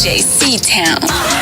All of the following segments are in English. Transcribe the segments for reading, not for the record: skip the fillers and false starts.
DJ C-Town.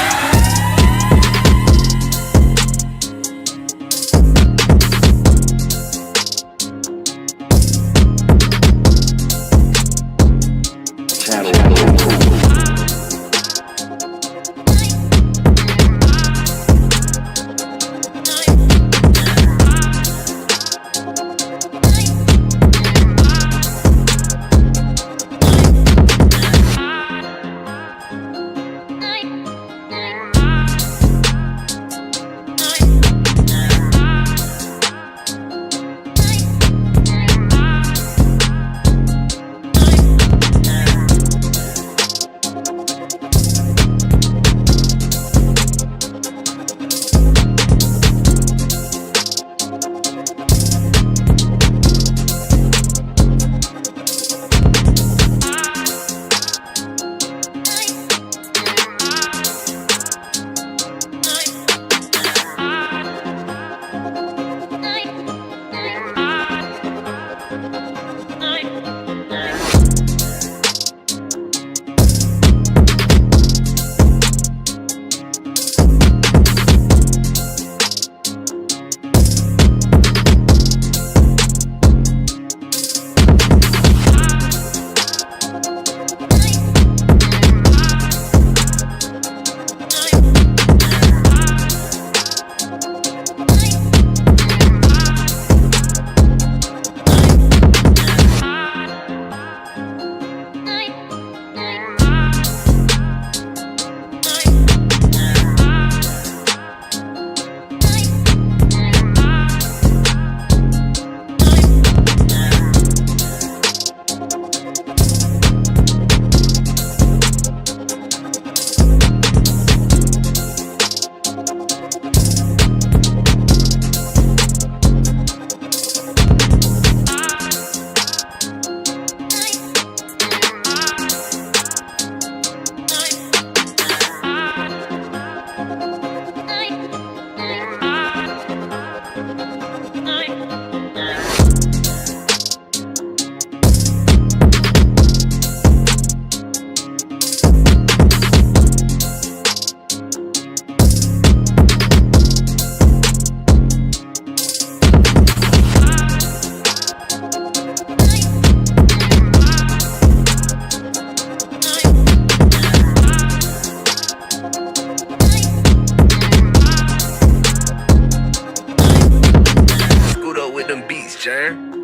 jam.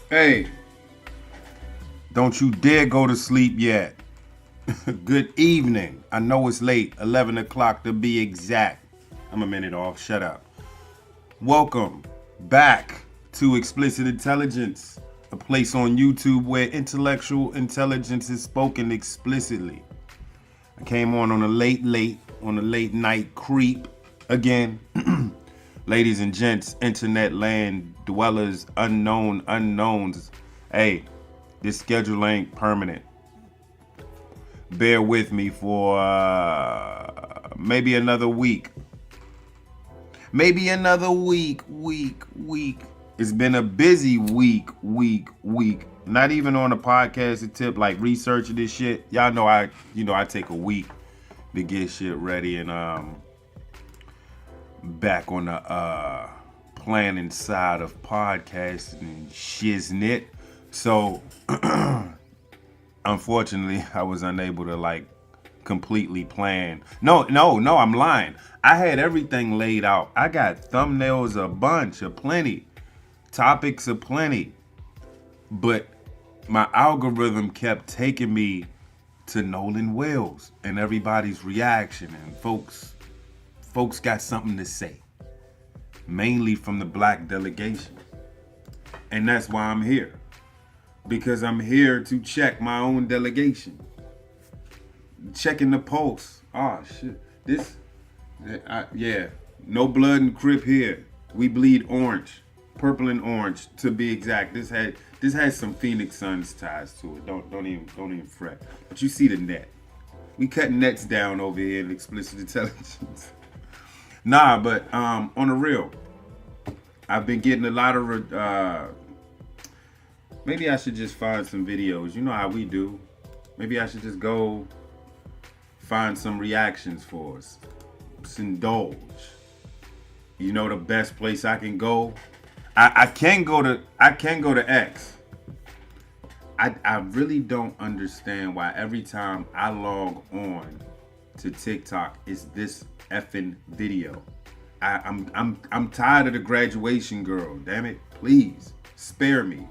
Hey, don't you dare go to sleep yet. Good evening. I know it's late, 11 o'clock to be exact. I'm a minute off, shut up. Welcome back to Explicit Intelligence, a place on YouTube where intellectual intelligence is spoken explicitly. I came on a late night creep again. Ladies and gents, internet land dwellers, unknown unknowns. Hey, this schedule ain't permanent. Bear with me for maybe another week. Maybe another week. It's been a busy week. Not even on a podcast tip, like researching this shit. Y'all know I take a week to get shit ready and back on the planning side of podcasting and shiznit. So unfortunately, I was unable to completely plan. No, I'm lying. I had everything laid out. I got thumbnails plenty, topics plenty, but my algorithm kept taking me to Nolan Wells and everybody's reaction, and folks got something to say. mainly from the black delegation. And that's why I'm here. Because I'm here to check my own delegation. Checking the pulse. Oh, shit. Yeah. No blood and crip here. We bleed orange. Purple and orange, to be exact. This has some Phoenix Suns ties to it. Don't even fret. But you see the net. We cut nets down over here in Explicit Intelligence. Nah, but on the real, I've been getting a lot of maybe I should just find some videos. You know how we do. Maybe I should just go find some reactions for us. Just indulge. You know the best place I can go? I can go to X. I really don't understand why every time I log on to TikTok it's this effing video. I'm tired of the graduation girl. Damn it. Please spare me.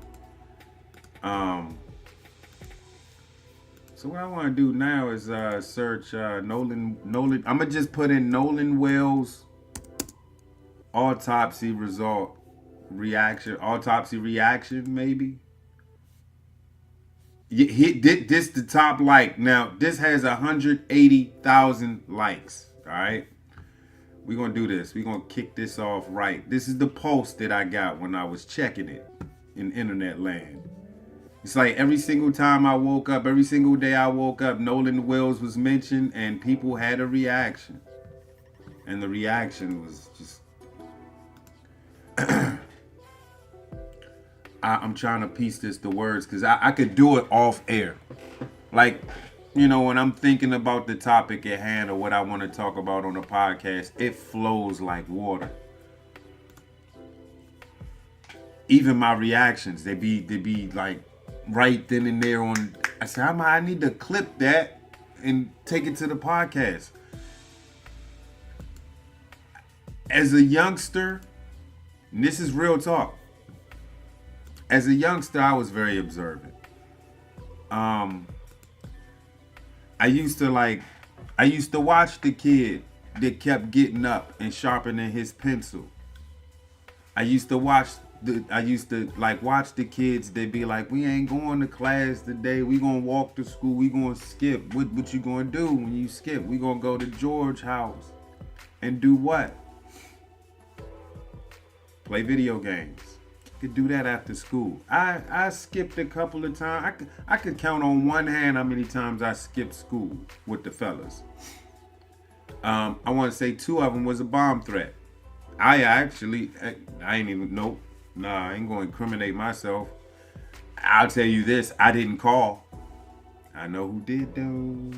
So what I want to do now is search Nolan. I'm gonna just put in Nolan Wells autopsy reaction maybe. This the top like. Now this has 180,000 likes. All right, we're gonna do this. We're gonna kick this off right. This is the post that I got when I was checking it in internet land. It's like every single time I woke up, every single day I woke up, Nolan Wells was mentioned and people had a reaction. And the reaction was just... I'm trying to piece this to words because I could do it off air. Like, you know, when I'm thinking about the topic at hand or what I want to talk about on the podcast, it flows like water. Even my reactions, they be like right then and there on. I said, I need to clip that and take it to the podcast. As a youngster, and this is real talk. As a youngster, I was very observant. I used to watch the kid that kept getting up and sharpening his pencil. I used to watch the kids that be like, we ain't going to class today. We gonna walk to school. We gonna skip. What you gonna do when you skip? We gonna go to George house and do what? Play video games. Could do that after school. I skipped a couple of times. I could count on one hand how many times I skipped school with the fellas. I want to say 2 of them was a bomb threat. I ain't even, nope. Nah, I ain't going to incriminate myself. I'll tell you this, I didn't call. I know who did though.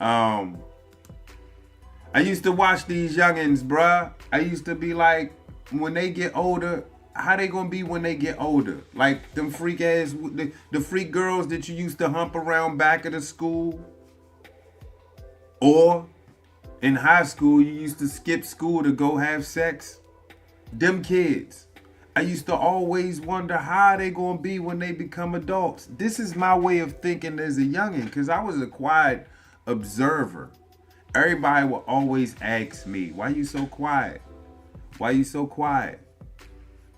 I used to watch these youngins, bruh. I used to be like, when they get older, how they gonna be when they get older? Like them freak ass, the freak girls that you used to hump around back of the school. Or in high school, you used to skip school to go have sex. Them kids. I used to always wonder how they gonna be when they become adults. This is my way of thinking as a youngin', because I was a quiet observer. Everybody would always ask me, why you so quiet? Why you so quiet?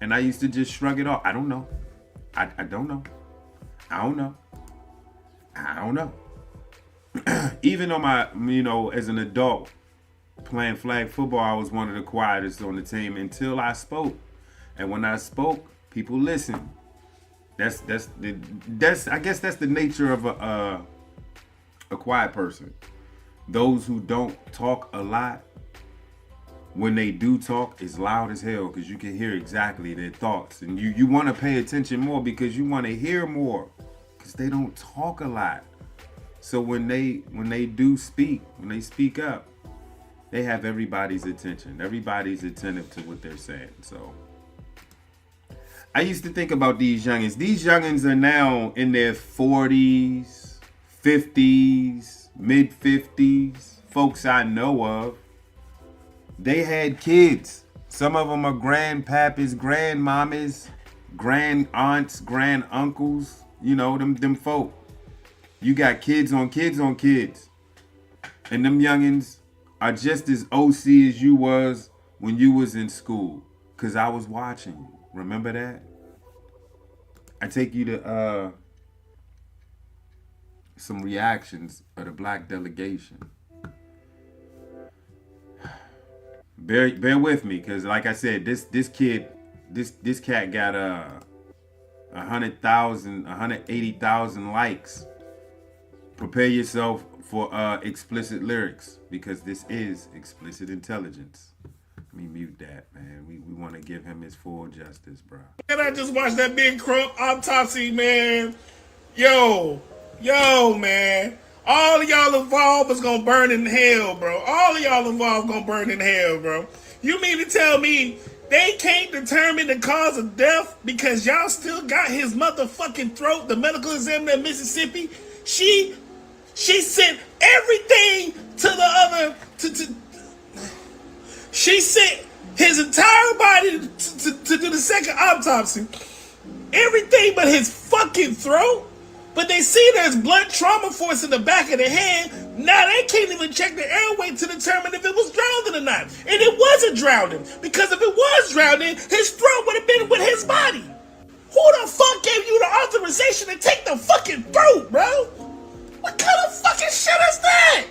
And I used to just shrug it off. I don't know. I don't know. I don't know. I don't know. Even on my, as an adult playing flag football, I was one of the quietest on the team until I spoke. And when I spoke, people listened. I guess that's the nature of a quiet person. Those who don't talk a lot, when they do talk, it's loud as hell because you can hear exactly their thoughts. And you want to pay attention more because you want to hear more because they don't talk a lot. So when they do speak, when they speak up, they have everybody's attention. Everybody's attentive to what they're saying. So I used to think about these youngins. These youngins are now in their 40s, 50s, mid-50s. Folks I know of. They had kids. Some of them are grandpapas, grandmamas, grand aunts, grand uncles. You know, them folk. You got kids on kids on kids. And them youngins are just as OC as you was when you was in school. Cause I was watching you. Remember that? I take you to some reactions of the black delegation. Bear with me, cause like I said, this cat got 180,000 likes. Prepare yourself for explicit lyrics, because this is explicit intelligence. Let me mute that, man. We want to give him his full justice, bro. And I just watched that big CRUMP Autopsy, man. Yo, man. All of y'all involved is gonna burn in hell, bro. All of y'all involved gonna burn in hell, bro. You mean to tell me they can't determine the cause of death because y'all still got his motherfucking throat? The medical examiner in Mississippi, she sent everything to the other. She sent his entire body to do the second autopsy. Everything but his fucking throat. But they see there's blood trauma force in the back of the head. Now they can't even check the airway to determine if it was drowning or not. And it wasn't drowning. Because if it was drowning, his throat would have been with his body. Who the fuck gave you the authorization to take the fucking throat, bro? What kind of fucking shit is that?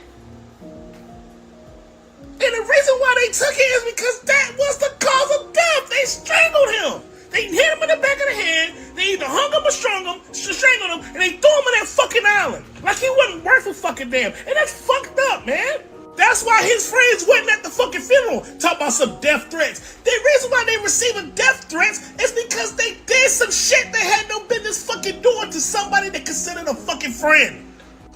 And the reason why they took it is because that was the cause of death. They strangled him. They hit him in the back of the head. They either hung him or strangled him, and they threw him on that fucking island. Like he wasn't worth a fucking damn. And that's fucked up, man. That's why his friends wasn't at the fucking funeral. Talk about some death threats. The reason why they receiving death threats is because they did some shit they had no business fucking doing to somebody they considered a fucking friend.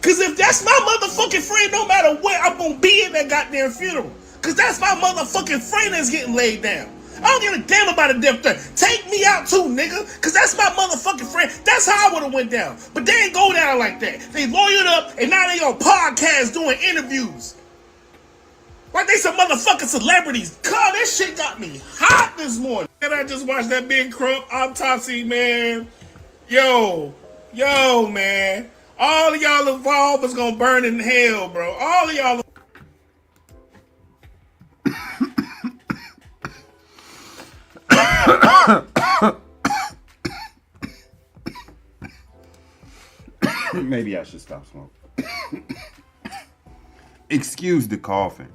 Cause if that's my motherfucking friend, no matter where, I'm gonna be in that goddamn funeral. Cause that's my motherfucking friend that's getting laid down. I don't give a damn about a death threat. Take me out too, nigga. Cause that's my motherfucking friend. That's how I would've went down. But they ain't go down like that. They lawyered up and now they on podcasts doing interviews. Like they some motherfucking celebrities. God, that shit got me hot this morning. And I just watched that big CRUMP Autopsy, man. Yo, man. All of y'all involved is gonna burn in hell, bro. All of y'all. Maybe I should stop smoking. Excuse the coughing.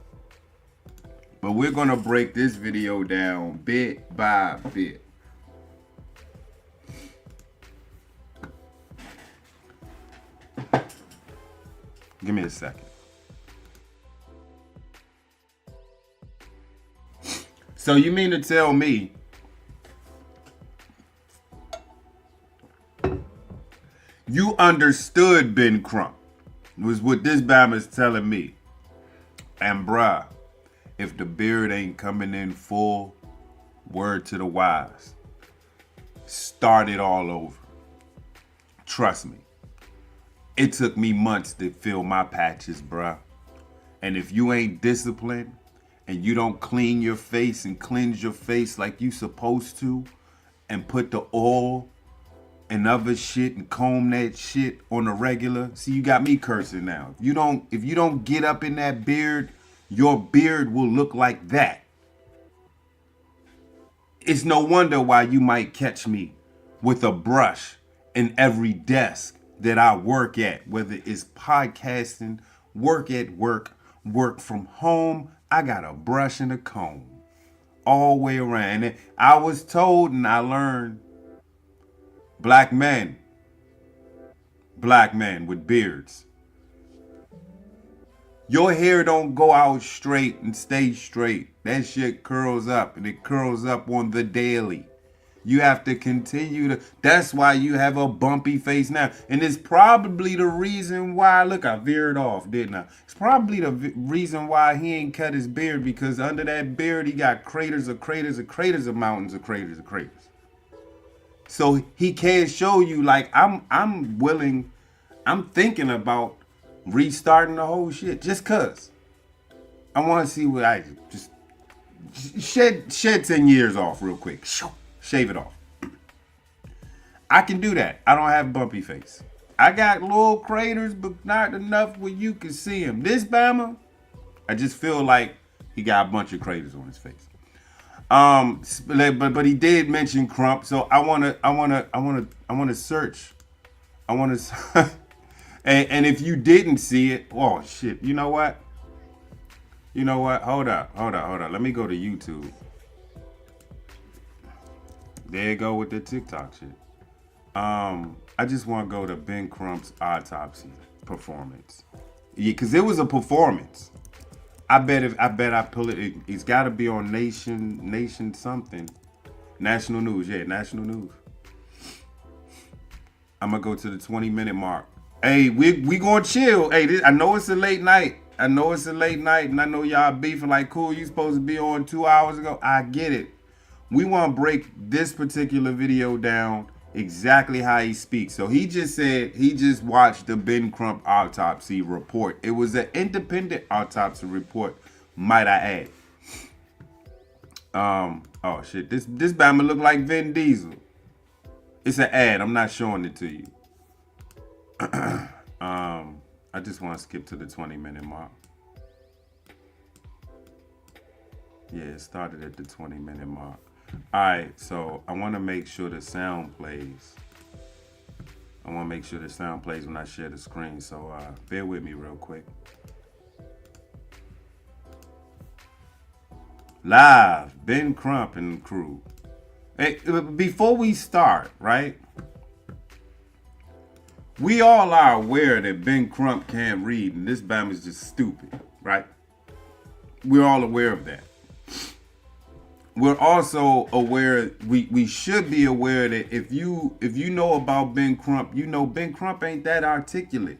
But we're gonna break this video down bit by bit. Give me a second. So you mean to tell me you understood Ben Crump? Was what this Bama's telling me. And bruh, if the beard ain't coming in full, word to the wise. Start it all over. Trust me. It took me months to fill my patches, bruh. And if you ain't disciplined and you don't clean your face and cleanse your face like you supposed to and put the oil and other shit and comb that shit on the regular, see, you got me cursing now. If you don't get up in that beard, your beard will look like that. It's no wonder why you might catch me with a brush in every desk that I work at, whether it's podcasting, work at work, work from home. I got a brush and a comb all the way around. And I was told and I learned black men with beards, your hair don't go out straight and stay straight. That shit curls up, and it curls up on the daily. You have to continue to, that's why you have a bumpy face now. And it's probably the reason why, look, I veered off, didn't I? It's probably the reason why he ain't cut his beard, because under that beard, he got craters of craters of craters of mountains of craters of craters. So he can't show you, like, I'm thinking about restarting the whole shit just cause. I want to see what I just shed 10 years off real quick. Shave it off. I can do that. I don't have bumpy face. I got little craters, but not enough where you can see them. This Bama, I just feel like he got a bunch of craters on his face. But he did mention CRUMP, so I wanna search. I wanna, and if you didn't see it, oh shit, you know what? You know what? Hold up. Let me go to YouTube. There you go with the TikTok shit. I just want to go to Ben Crump's autopsy performance. Yeah, cause it was a performance. I bet I pull it. It's got to be on Nation something, National News. Yeah, National News. I'm gonna go to the 20-minute mark. Hey, we gonna chill. Hey, I know it's a late night. and I know y'all beefing like, cool, you supposed to be on 2 hours ago. I get it. We want to break this particular video down exactly how he speaks. So he just said he just watched the Ben Crump autopsy report. It was an independent autopsy report, might I add. Oh shit, this Bama look like Vin Diesel. It's an ad. I'm not showing it to you. I just want to skip to the 20-minute mark. Yeah, it started at the 20-minute mark. All right, so I want to make sure the sound plays. I want to make sure the sound plays when I share the screen. So bear with me real quick. Live, Ben Crump and crew. Hey, before we start, right? We all are aware that Ben Crump can't read and this Bama is just stupid, right? We're all aware of that. We're also aware, we should be aware that if you know about Ben Crump, you know Ben Crump ain't that articulate.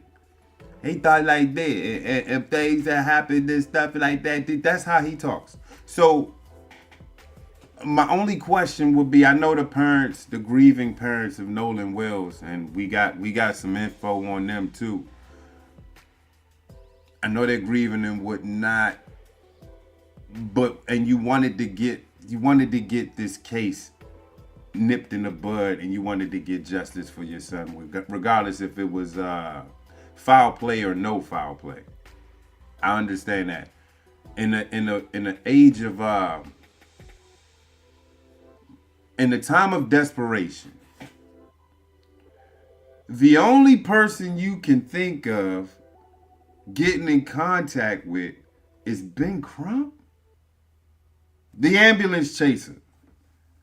He thought like that. If things that happen and stuff like that, that's how he talks. So my only question would be, I know the parents, the grieving parents of Nolan Wells, and we got some info on them too. I know they're grieving and whatnot, and you wanted to get this case nipped in the bud, and you wanted to get justice for your son, regardless if it was foul play or no foul play. I understand that. In the age of in the time of desperation, the only person you can think of getting in contact with is Ben Crump, the ambulance chaser.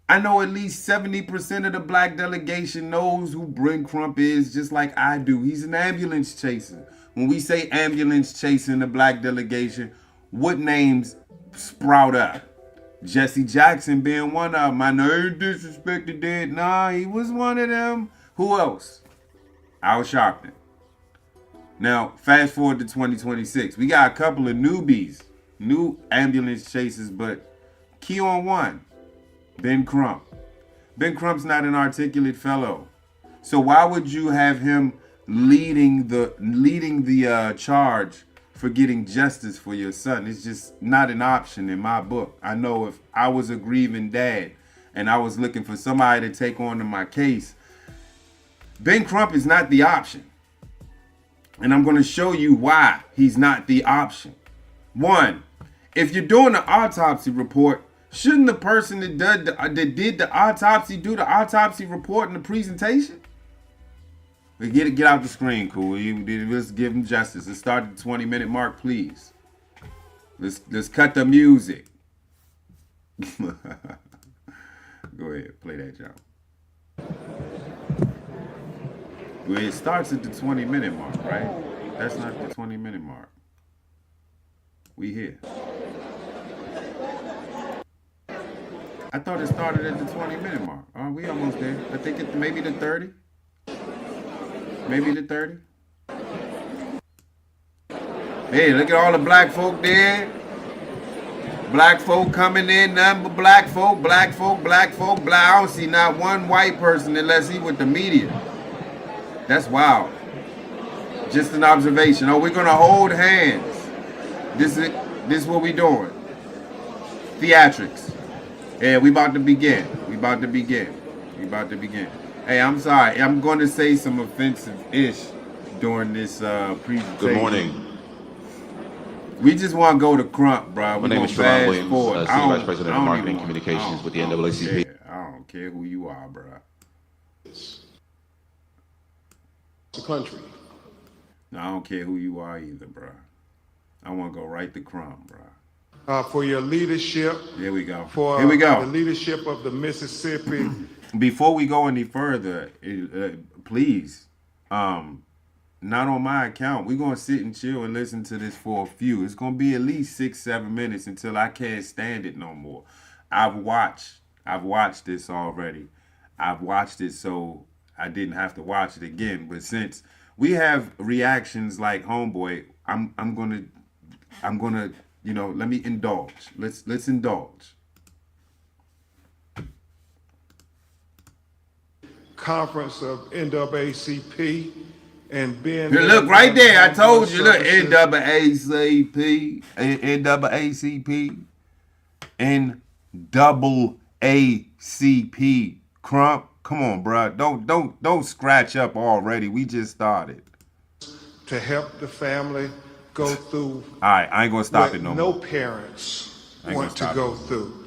I know at least 70% of the black delegation knows who Ben Crump is, just like I do. He's an ambulance chaser. When we say ambulance chaser in the black delegation, what names sprout up? Jesse Jackson being one of them. I know he disrespected dead. Nah, he was one of them. Who else? Al Sharpton. Now, fast forward to 2026. We got a couple of newbies, new ambulance chasers, but key on one, Ben Crump. Ben Crump's not an articulate fellow. So why would you have him leading the charge for getting justice for your son? It's just not an option in my book. I know if I was a grieving dad and I was looking for somebody to take on to my case, Ben Crump is not the option. And I'm going to show you why he's not the option. One, if you're doing an autopsy report, shouldn't the person that did the autopsy do the autopsy report in the presentation? Get out the screen, cool. Let's give him justice. Let's start at the 20-minute mark, please. Let's cut the music. Go ahead, play that, y'all. Well, it starts at the 20-minute mark, right? That's not the 20-minute mark. We here. I thought it started at the 20-minute mark. Oh, we almost there. I think it maybe the 30. Maybe the 30. Hey, look at all the black folk there. Black folk coming in, nothing but black folk. I don't see not one white person unless he with the media. That's wild. Just an observation. Oh, we're gonna hold hands. This is what we doing. Theatrics. Yeah, we about to begin. Hey, I'm sorry. I'm going to say some offensive-ish during this presentation. Good morning. We just want to go to CRUMP, bro. My name is Tremont Williams, Senior Vice President of Marketing even Communications with the NAACP. I don't care who you are, bro. The country. No, I don't care who you are either, bro. I want to go right to CRUMP, bro. For your leadership. Here we go. For Here we go. The leadership of the Mississippi. Before we go any further, please, not on my account. We're going to sit and chill and listen to this for a few. It's going to be at least 6-7 minutes until I can't stand it no more. I've watched this already. I've watched it so I didn't have to watch it again. But since we have reactions like Homeboy, I'm gonna, let me indulge. Let's indulge. Conference of NAACP and being Look right there. I told you. Look, NAACP, NAACP, CRUMP. Come on, bro. Don't scratch up already. We just started. To help the family go through. All right, I ain't gonna stop it no more. more. No parents want to go through.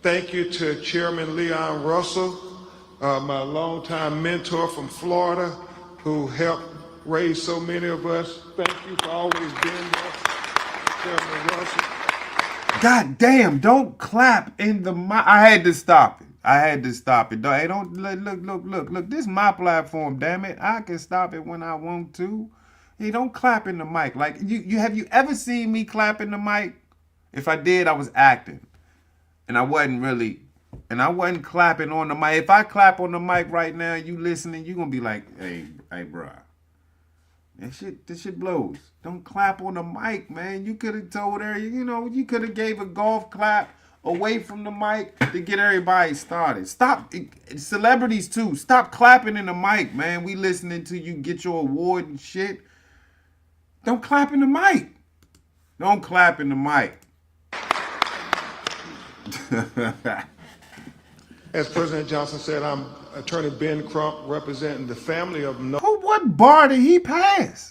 Thank you to Chairman Leon Russell, my longtime mentor from Florida, who helped raise so many of us. Thank you for always being there, Chairman Russell. God damn, don't clap in the mic. I had to stop it. Hey, don't look. This is my platform, damn it. I can stop it when I want to. Hey, don't clap in the mic. Like have you ever seen me clap in the mic? If I did, I was acting. And I wasn't clapping on the mic. If I clap on the mic right now, you listening, you gonna be like, hey, bro. This shit blows. Don't clap on the mic, man. You could have told her, you could have gave a golf clap away from the mic to get everybody started. Stop, celebrities too. Stop clapping in the mic, man. We listening to you get your award and shit. Don't clap in the mic. Don't clap in the mic. As President Johnson said, I'm Attorney Ben Crump, representing the family of Nolan. What bar did he pass?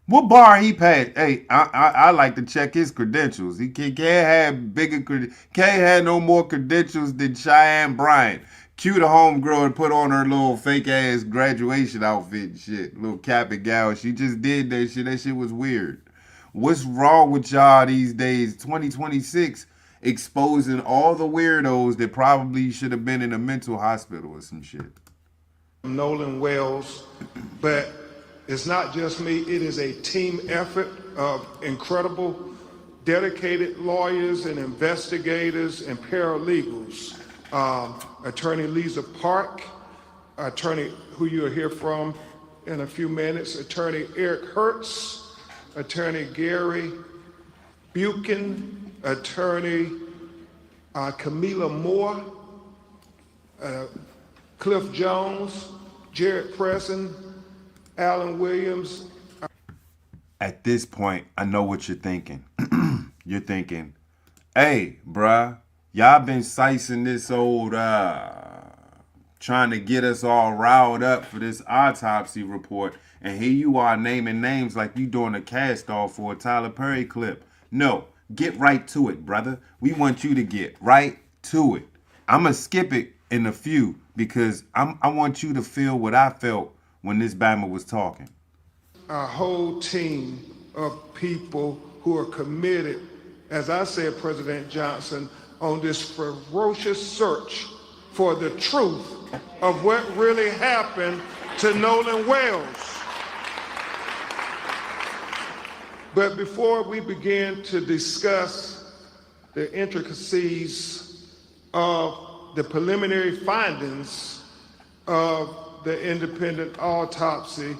What bar he passed? Hey, I like to check his credentials. He can't have no more credentials than Cheyenne Bryant. Cue the homegirl and put on her little fake ass graduation outfit and shit. Little cap and gown. She just did that shit. That shit was weird. What's wrong with y'all these days? 2026, exposing all the weirdos that probably should have been in a mental hospital or some shit. Nolan Wells, but it's not just me. It is a team effort of incredible, dedicated lawyers and investigators and paralegals. Attorney Lisa Park, attorney who you'll hear from in a few minutes, Attorney Eric Hertz, Attorney Gary Buchan, Attorney Camila Moore, Cliff Jones, Jared Presson, Alan Williams. At this point, I know what you're thinking. You're thinking, hey, bruh, y'all been sicing this old, trying to get us all riled up for this autopsy report, and here you are naming names like you doing a cast-off for a Tyler Perry clip. No, get right to it, brother. We want you to get right to it. I'm going to skip it in a few because I want you to feel what I felt when this Bama was talking. A whole team of people who are committed, as I said, President Johnson, on this ferocious search for the truth of what really happened to Nolan Wells. But before we begin to discuss the intricacies of the preliminary findings of the independent autopsy,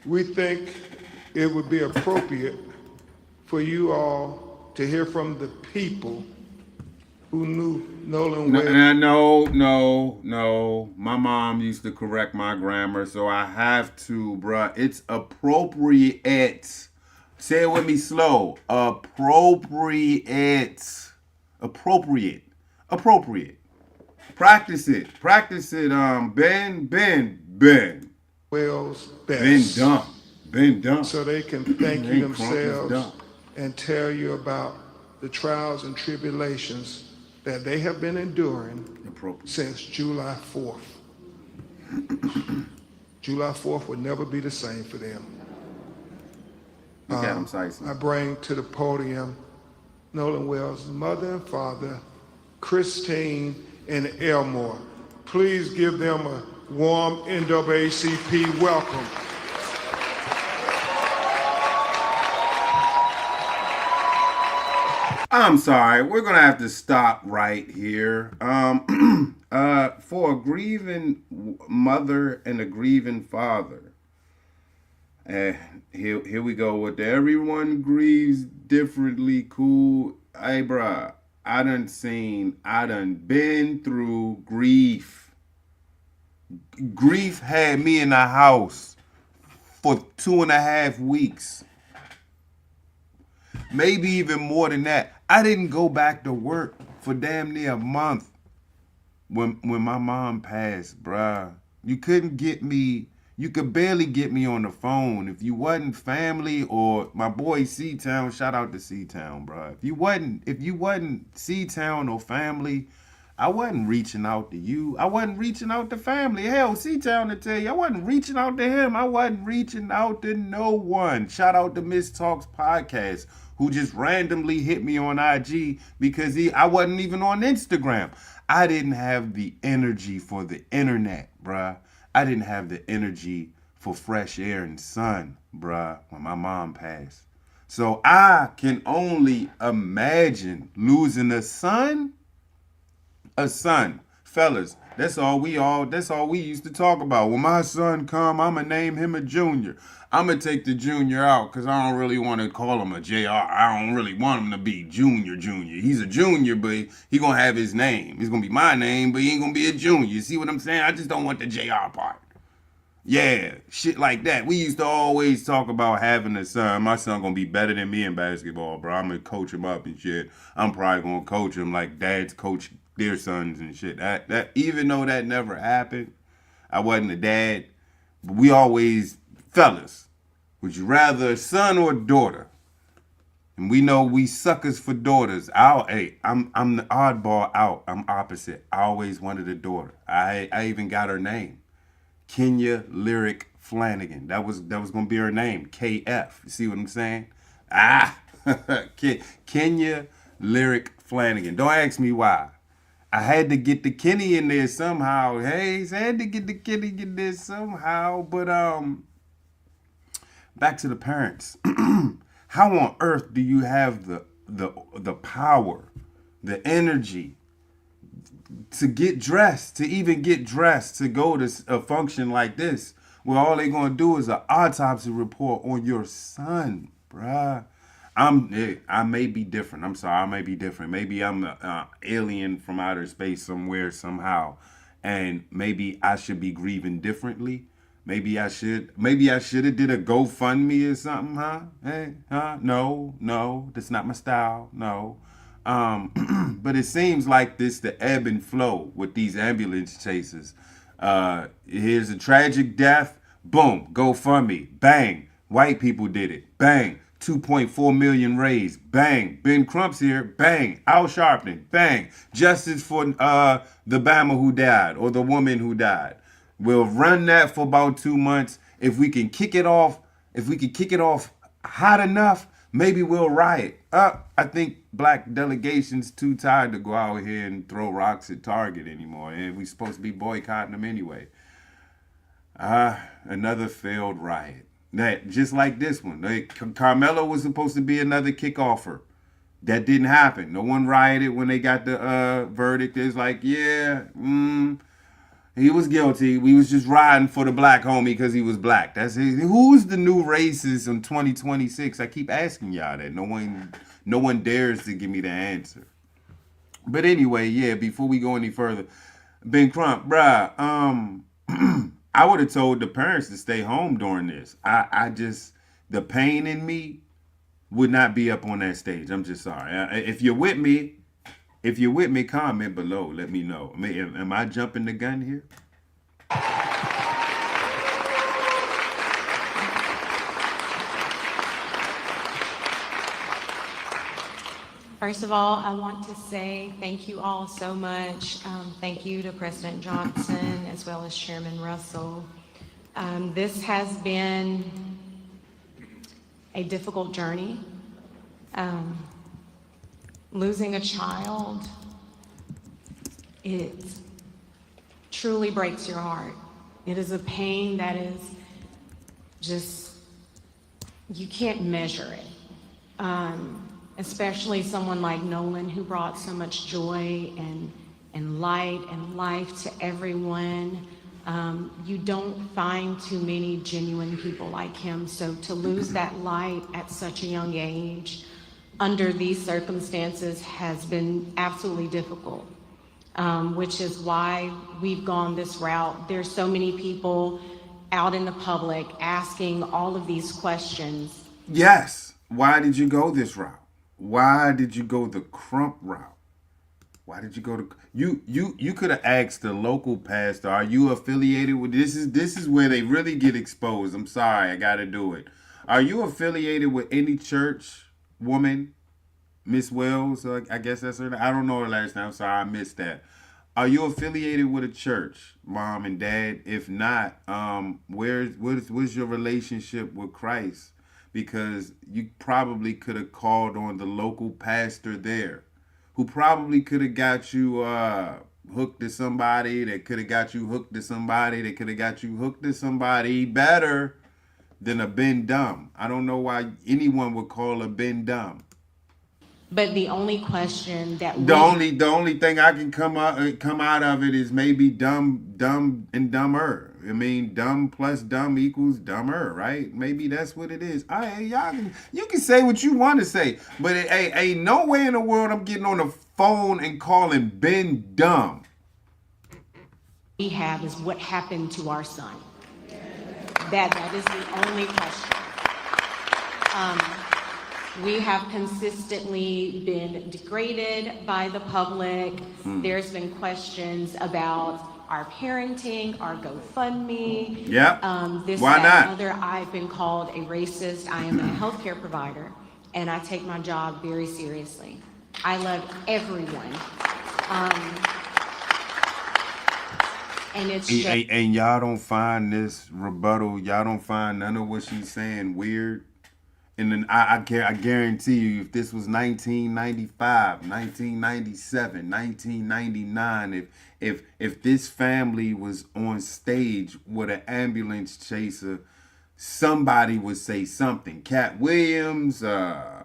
we think it would be appropriate for you all to hear from the people who knew Nolan Wells. No. My mom used to correct my grammar, so I have to, bruh. It's appropriate. Say it with me slow. Appropriate. Practice it, Ben. Wells best. Ben dumb. Been done. so they can thank you Ain't crunk, it's themselves done. and tell you about the trials and tribulations that they have been enduring since July 4th. July 4th would never be the same for them. Look at him, Sison. I bring to the podium Nolan Wells' mother and father, Christine and Elmore. Please give them a warm NAACP welcome. I'm sorry, we're gonna have to stop right here. For a grieving mother and a grieving father. Here we go with the everyone grieves differently. Cool. Hey, bruh, I done been through grief. Grief had me in the house for 2.5 weeks. Maybe even more than that. I didn't go back to work for damn near a month when my mom passed, bruh. You couldn't get me. You could barely get me on the phone if you wasn't family or my boy C-Town. Shout out to C-Town, bruh. If you wasn't C-Town or family, I wasn't reaching out to you. I wasn't reaching out to family. Hell, C-Town to tell you, I wasn't reaching out to him. I wasn't reaching out to no one. Shout out to Miss Talks Podcast, who just randomly hit me on IG because I wasn't even on Instagram. I didn't have the energy for the internet, bruh. I didn't have the energy for fresh air and sun, bruh, when my mom passed. So I can only imagine losing a son. A son. Fellas, that's all we used to talk about. When my son come, I'ma name him a junior. I'ma take the junior out because I don't really want to call him a JR. I don't really want him to be junior. He's a junior, but he gonna have his name. He's gonna be my name, but he ain't gonna be a junior. You see what I'm saying? I just don't want the JR part. Yeah, shit like that. We used to always talk about having a son. My son gonna be better than me in basketball, bro. I'm gonna coach him up and shit. I'm probably gonna coach him like dads coach their sons and shit. That even though that never happened, I wasn't a dad. But we always, fellas, would you rather a son or a daughter? And we know we suckers for daughters. I'm the oddball out. I'm opposite. I always wanted a daughter. I even got her name. Kenya Lyric Flanagan. That was gonna be her name. KF. You see what I'm saying? Kenya Lyric Flanagan. Don't ask me why. I had to get the Kenny in there somehow. Hayes had to get the Kenny in there somehow. But back to the parents. How on earth do you have the power, the energy to get dressed, to even get dressed, to go to a function like this, where all they gonna do is an autopsy report on your son, bruh? I may be different. I'm sorry, I may be different. Maybe I'm an alien from outer space somewhere, somehow, and maybe I should be grieving differently. Maybe I should have did a GoFundMe or something, huh? Hey, huh? No, that's not my style. No. But it seems like the ebb and flow with these ambulance chases. Here's a tragic death. Boom, GoFundMe. Bang, white people did it. Bang, 2.4 million raised. Bang, Ben Crump's here. Bang, Al Sharpton. Bang, justice for the Bama who died or the woman who died. We'll run that for about 2 months. If we can kick it off hot enough, maybe we'll riot. I think black delegations too tired to go out here and throw rocks at Target anymore. And we supposed to be boycotting them anyway. Another failed riot. That just like this one. Carmelo was supposed to be another kickoffer. That didn't happen. No one rioted when they got the verdict. It's like, he was guilty. We was just riding for the black homie because he was black. That's it. Who's the new racist in 2026? I keep asking y'all that. No one dares to give me the answer. But anyway, yeah, before we go any further, Ben Crump, bruh, I would have told the parents to stay home during this. I just, the pain in me would not be up on that stage. I'm just sorry. If you're with me, comment below. Let me know. Am I jumping the gun here? First of all, I want to say thank you all so much. Thank you to President Johnson as well as Chairman Russell. This has been a difficult journey. Losing a child, it truly breaks your heart. It is a pain that is just, you can't measure it. Especially someone like Nolan, who brought so much joy and light and life to everyone. You don't find too many genuine people like him. So to lose that light at such a young age under these circumstances has been absolutely difficult, which is why we've gone this route. There's so many people out in the public asking all of these questions. Yes. Why did you go this route? Why did you go the CRUMP route? Why did you go to you could have asked the local pastor, are you affiliated with this is where they really get exposed. I'm sorry, I gotta do it. Are you affiliated with any church woman? Miss Wells, I guess that's her. I don't know her last name. I'm sorry, I missed that. Are you affiliated with a church, mom and dad? If not, what's your relationship with Christ? Because you probably could have called on the local pastor there, who probably could have got you hooked to somebody, that could have got you hooked to somebody, that could have got you hooked to somebody better than a Ben Dumb. I don't know why anyone would call a Ben Dumb. But the only question that the only thing I can come out of it is maybe dumb and dumber. I mean, dumb plus dumb equals dumber, right? Maybe that's what it is. You can say what you want to say, but ain't no way in the world I'm getting on the phone and calling Ben dumb. We have is what happened to our son. That is the only question. We have consistently been degraded by the public. There's been questions about our parenting, our GoFundMe. Yeah. This, Why that, not? and other. I've been called a racist. I am a healthcare provider, and I take my job very seriously. I love everyone. And it's just, and y'all don't find this rebuttal. Y'all don't find none of what she's saying weird. And then I guarantee you, if this was 1995, 1997, 1999, if this family was on stage with an ambulance chaser, somebody would say something. Cat Williams, Bernie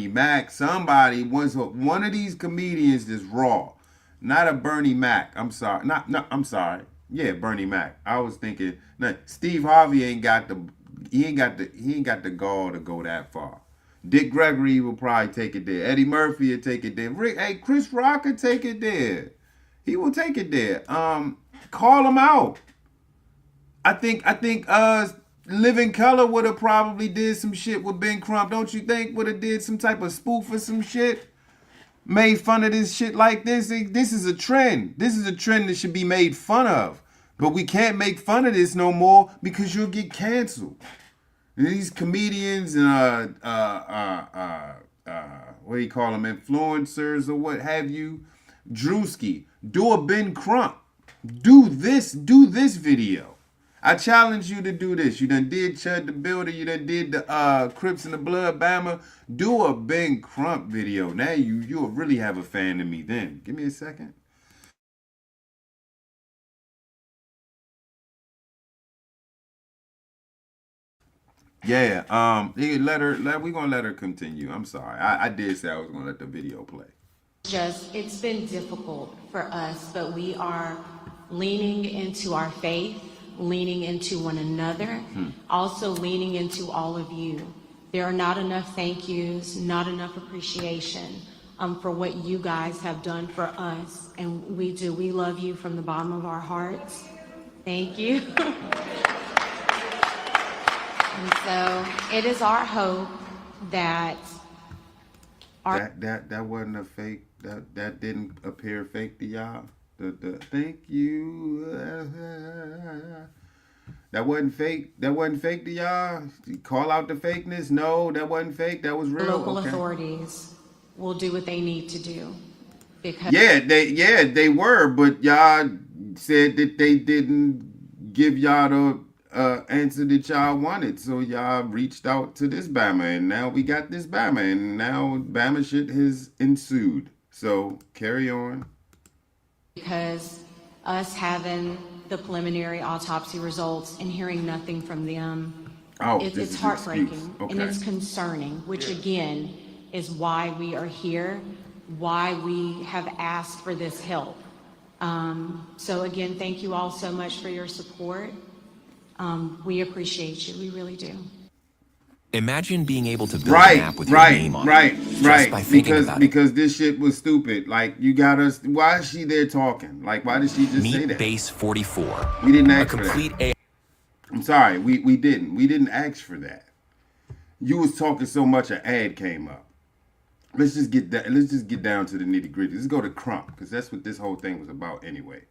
Mac, somebody, one of these comedians is raw. Not a Bernie Mac. I'm sorry. I'm sorry. Yeah, Bernie Mac. I was thinking, no, Steve Harvey ain't got the gall to go that far. Dick Gregory will probably take it there. Eddie Murphy will take it there. Chris Rock will take it there. He will take it there. Call him out. I think Living Color would have probably did some shit with Ben Crump. Don't you think? Would have did some type of spoof or some shit. Made fun of this shit like this. This is a trend. This is a trend that should be made fun of. But we can't make fun of this no more because you'll get canceled. And these comedians and what do you call them, influencers or what have you, Drewski, do a Ben Crump. Do this video. I challenge you to do this. You done did Chud the Builder. You done did the Crips and the Blood Bama. Do a Ben Crump video. Now you'll really have a fan of me then. Give me a second. Yeah, we're gonna let her continue. I'm sorry. I did say I was gonna let the video play. it's been difficult for us, but we are leaning into our faith, leaning into one another, also leaning into all of you. There are not enough thank yous, not enough appreciation for what you guys have done for us. And we love you from the bottom of our hearts. Thank you. And so it is our hope that that wasn't a fake. That didn't appear fake to y'all. The thank you. That wasn't fake. That wasn't fake to y'all. Call out the fakeness. No, that wasn't fake. That was real. local authorities will do what they need to do. Because they were, but y'all said that they didn't give y'all the answer that y'all wanted, so y'all reached out to this Bama, and now we got this Bama, and now Bama shit has ensued. So carry on. Because us having the preliminary autopsy results and hearing nothing from them, it's heartbreaking and it's concerning, which again is why we are here, why we have asked for this help. So again, thank you all so much for your support. We appreciate you. We really do. Imagine being able to build an app with your name on it. Just by thinking about it. Because this shit was stupid. Like, you got us. Why is she there talking? Like, why did she just say that? Base 44. We didn't ask a complete for that. I'm sorry, we didn't. We didn't ask for that. You was talking so much, an ad came up. Let's just get down to the nitty gritty. Let's go to CRUMP, because that's what this whole thing was about anyway.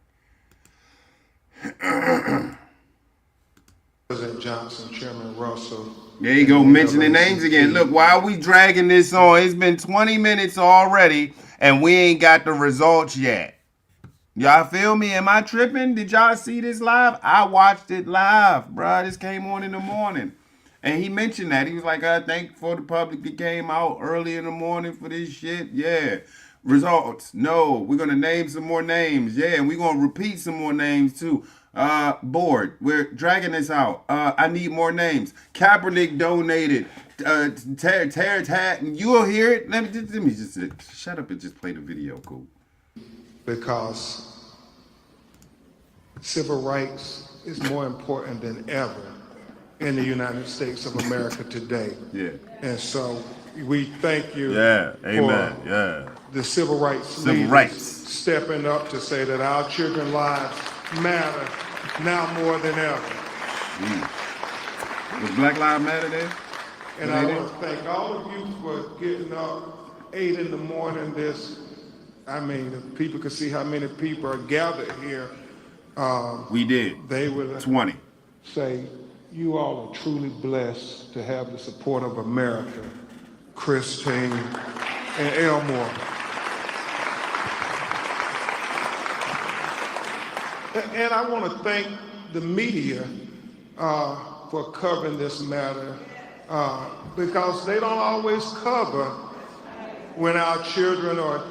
President Johnson, Chairman Russell. There you go, mentioning names again. Look, why are we dragging this on? It's been 20 minutes already, and we ain't got the results yet. Y'all feel me? Am I tripping? Did y'all see this live? I watched it live, bruh. This came on in the morning. And he mentioned that. He was like, I thank for the public that came out early in the morning for this shit. Yeah. Results. No. We're going to name some more names. Yeah. And we're going to repeat some more names too. Board. We're dragging this out. I need more names. Kaepernick donated. You'll hear it. Let me just shut up and just play the video. Cool. Because civil rights is more important than ever in the United States of America today. Yeah. And so we thank you amen. For the civil rights leaders stepping up to say that our children's lives matter now more than ever. Was Black Lives Matter there? And I want to thank all of you for getting up 8 in the morning if people could see how many people are gathered here. We did. They would 20. Say, you all are truly blessed to have the support of America, Christine and Elmore. And I want to thank the media for covering this matter because they don't always cover when our children are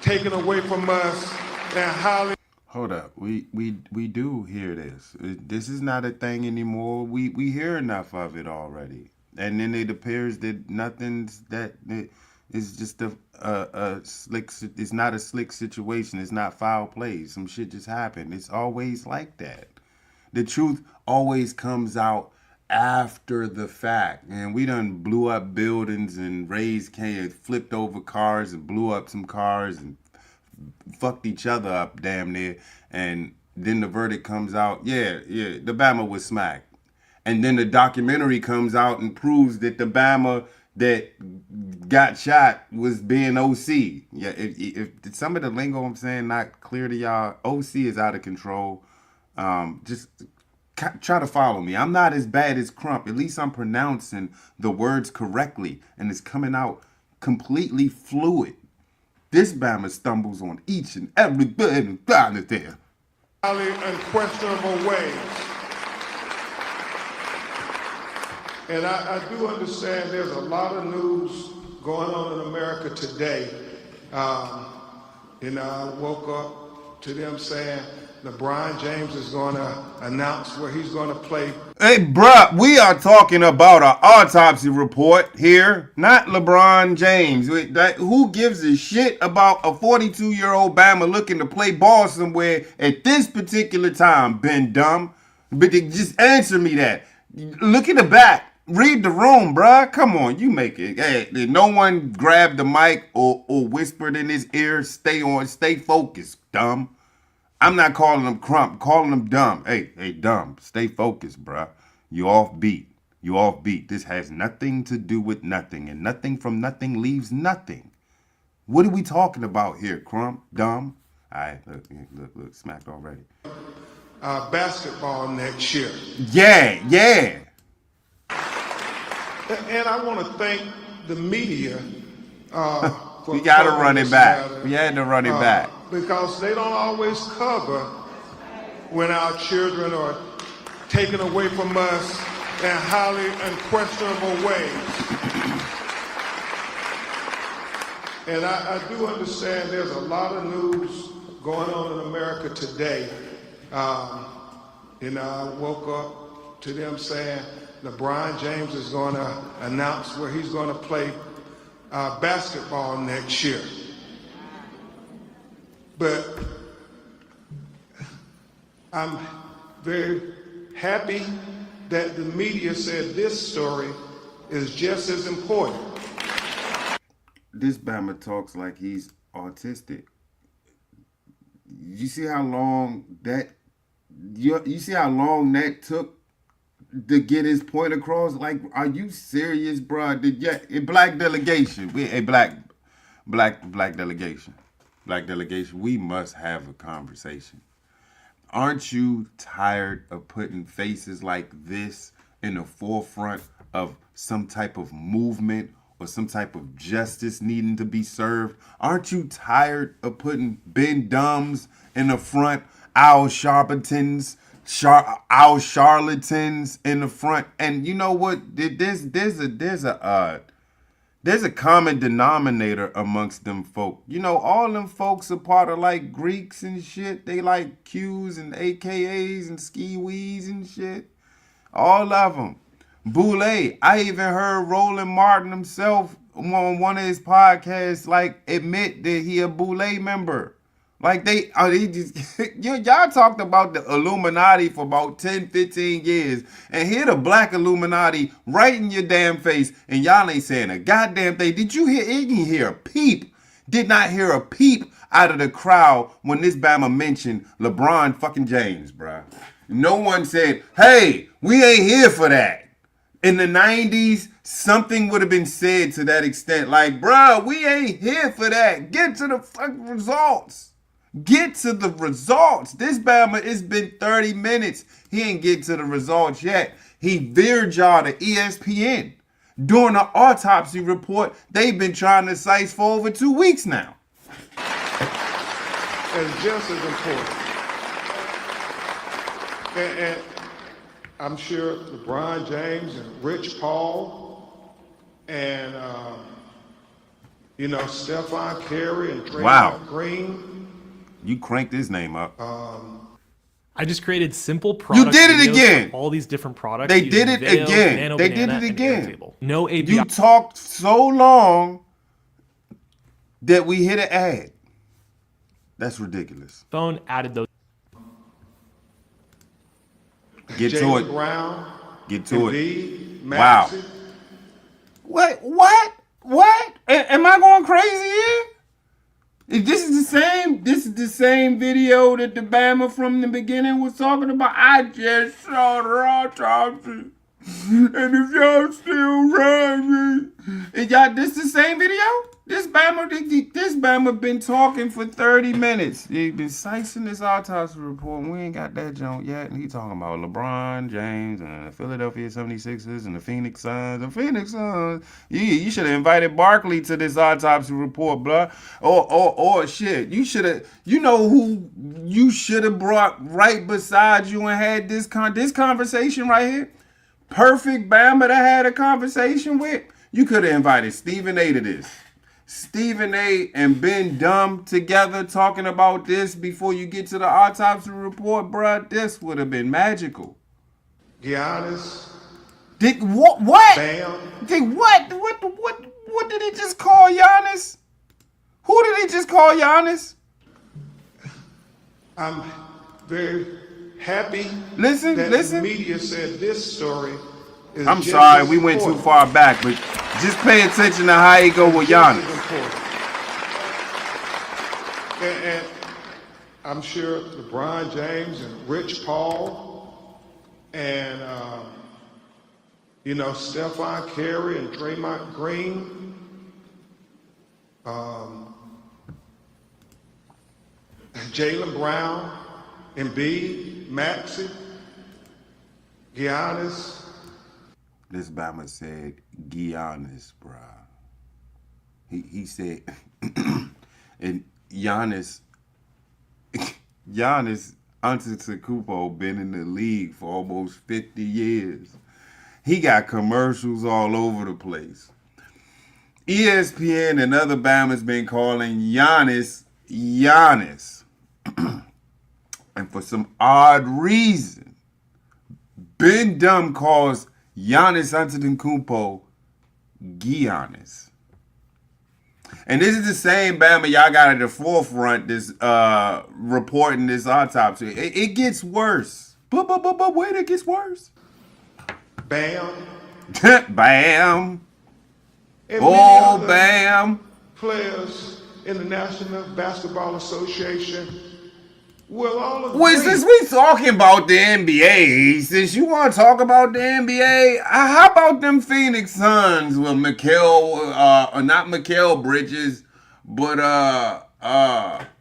taken away from us and how. Hold up, we do hear this. This is not a thing anymore. We hear enough of it already, and then it appears that nothing's that. It's just a slick. It's not a slick situation. It's not foul play. Some shit just happened. It's always like that. The truth always comes out after the fact. And we done blew up buildings and raised cans, flipped over cars and blew up some cars and fucked each other up damn near. And then the verdict comes out. Yeah, the Bama was smacked. And then the documentary comes out and proves that the Bama that got shot was being OC. Yeah, if some of the lingo I'm saying not clear to y'all, OC is out of control. Just try to follow me. I'm not as bad as CRUMP. At least I'm pronouncing the words correctly, and it's coming out completely fluid. This Bama stumbles on each and every bit of there. Unquestionable ways. And I do understand there's a lot of news going on in America today. I woke up to them saying LeBron James is going to announce where he's going to play. Hey, bruh, we are talking about an autopsy report here, not LeBron James. Who gives a shit about a 42-year-old Bama looking to play ball somewhere at this particular time, Ben Dumb? But just answer me that. Look at the back. Read the room, bruh. Come on, you make it. Hey, no one grabbed the mic or whispered in his ear, stay focused, dumb. I'm not calling him CRUMP, I'm calling him dumb. Hey, dumb, stay focused, bruh. You off beat. This has nothing to do with nothing, and nothing from nothing leaves nothing. What are we talking about here, CRUMP, dumb? All right, look, smacked already. Basketball next year. Yeah. And I want to thank the media We got to run it back. We had to run it back. Because they don't always cover when our children are taken away from us in highly unquestionable ways. And I do understand there's a lot of news going on in America today. I woke up to them saying LeBron James is going to announce where he's going to play basketball next year. But I'm very happy that the media said this story is just as important. This Bama talks like he's autistic. You see how long that you see how long that took to get his point across? Like, are you serious, bro? A black delegation, black delegation, we must have a conversation. Aren't you tired of putting faces like this in the forefront of some type of movement or some type of justice needing to be served? Aren't you tired of putting Ben Dumbs in the front, our charlatans in the front? And you know what? There's a common denominator amongst them folk. You know, all them folks are part of like Greeks and shit. They like Qs and AKAs and ski-wees and shit. All of them. Boule. I even heard Roland Martin himself on one of his podcasts like admit that he a Boule member. Like y'all talked about the Illuminati for about 10, 15 years. And here the black Illuminati right in your damn face. And y'all ain't saying a goddamn thing. Did you hear a peep? Did not hear a peep out of the crowd when this Bama mentioned LeBron fucking James, bruh. No one said, hey, we ain't here for that. In the 90s, something would have been said to that extent. Like, bruh, we ain't here for that. Get to the fucking results. Get to the results. This Bama, it's been 30 minutes. He ain't get to the results yet. He veered y'all to ESPN. During the autopsy report, they've been trying to cite for over 2 weeks now. It's just as important. And I'm sure LeBron James and Rich Paul and, Stephon Curry and Draymond Green. You cranked his name up. I just created simple product. You did it again. All these different products. They did it again. They did it again. No API. You talked so long that we hit an ad. That's ridiculous. Phone added those. Get to Jaylen it. Brown, Get to Embiid, it. Wow. What? Am I going crazy here? This is the same video that the Bama from the beginning was talking about. I just saw the autopsy. And if y'all still riding, and y'all, this the same video? This Bama been talking for 30 minutes. He been sicing this autopsy report, and we ain't got that junk yet. And he talking about LeBron James and the Philadelphia 76ers and the Phoenix Suns. You should have invited Barkley to this autopsy report, blah. Or shit. You should have. You know who you should have brought right beside you and had this conversation right here? Perfect Bama that had a conversation with. You could have invited Stephen A to this. Stephen A and Ben Dumb together talking about this before you get to the autopsy report, bruh. This would have been magical. Giannis. What? Bam. What did he just call Giannis? Who did he just call Giannis? I'm very happy listen. the media said this story is I'm sorry, we went too far back, but just pay attention to how he go with Giannis. And I'm sure LeBron James and Rich Paul and Stephon Curry and Draymond Green, Jaylen Brown, Embiid, Maxey, Giannis. This Bama said Giannis, bruh. He said, and Giannis Antetokounmpo been in the league for almost 50 years. He got commercials all over the place. ESPN and other Bama's been calling Giannis. And for some odd reason, Ben Dumb calls Giannis Antetokounmpo Giannis. And this is the same Bama y'all got at the forefront this reporting this autopsy. It gets worse. But wait, it gets worse. Bam. Bam. And Oh, bam. Players in the National Basketball Association will all agree. Wait, since we talking about the NBA, since you want to talk about the NBA, how about them Phoenix Suns with not Mikal Bridges, but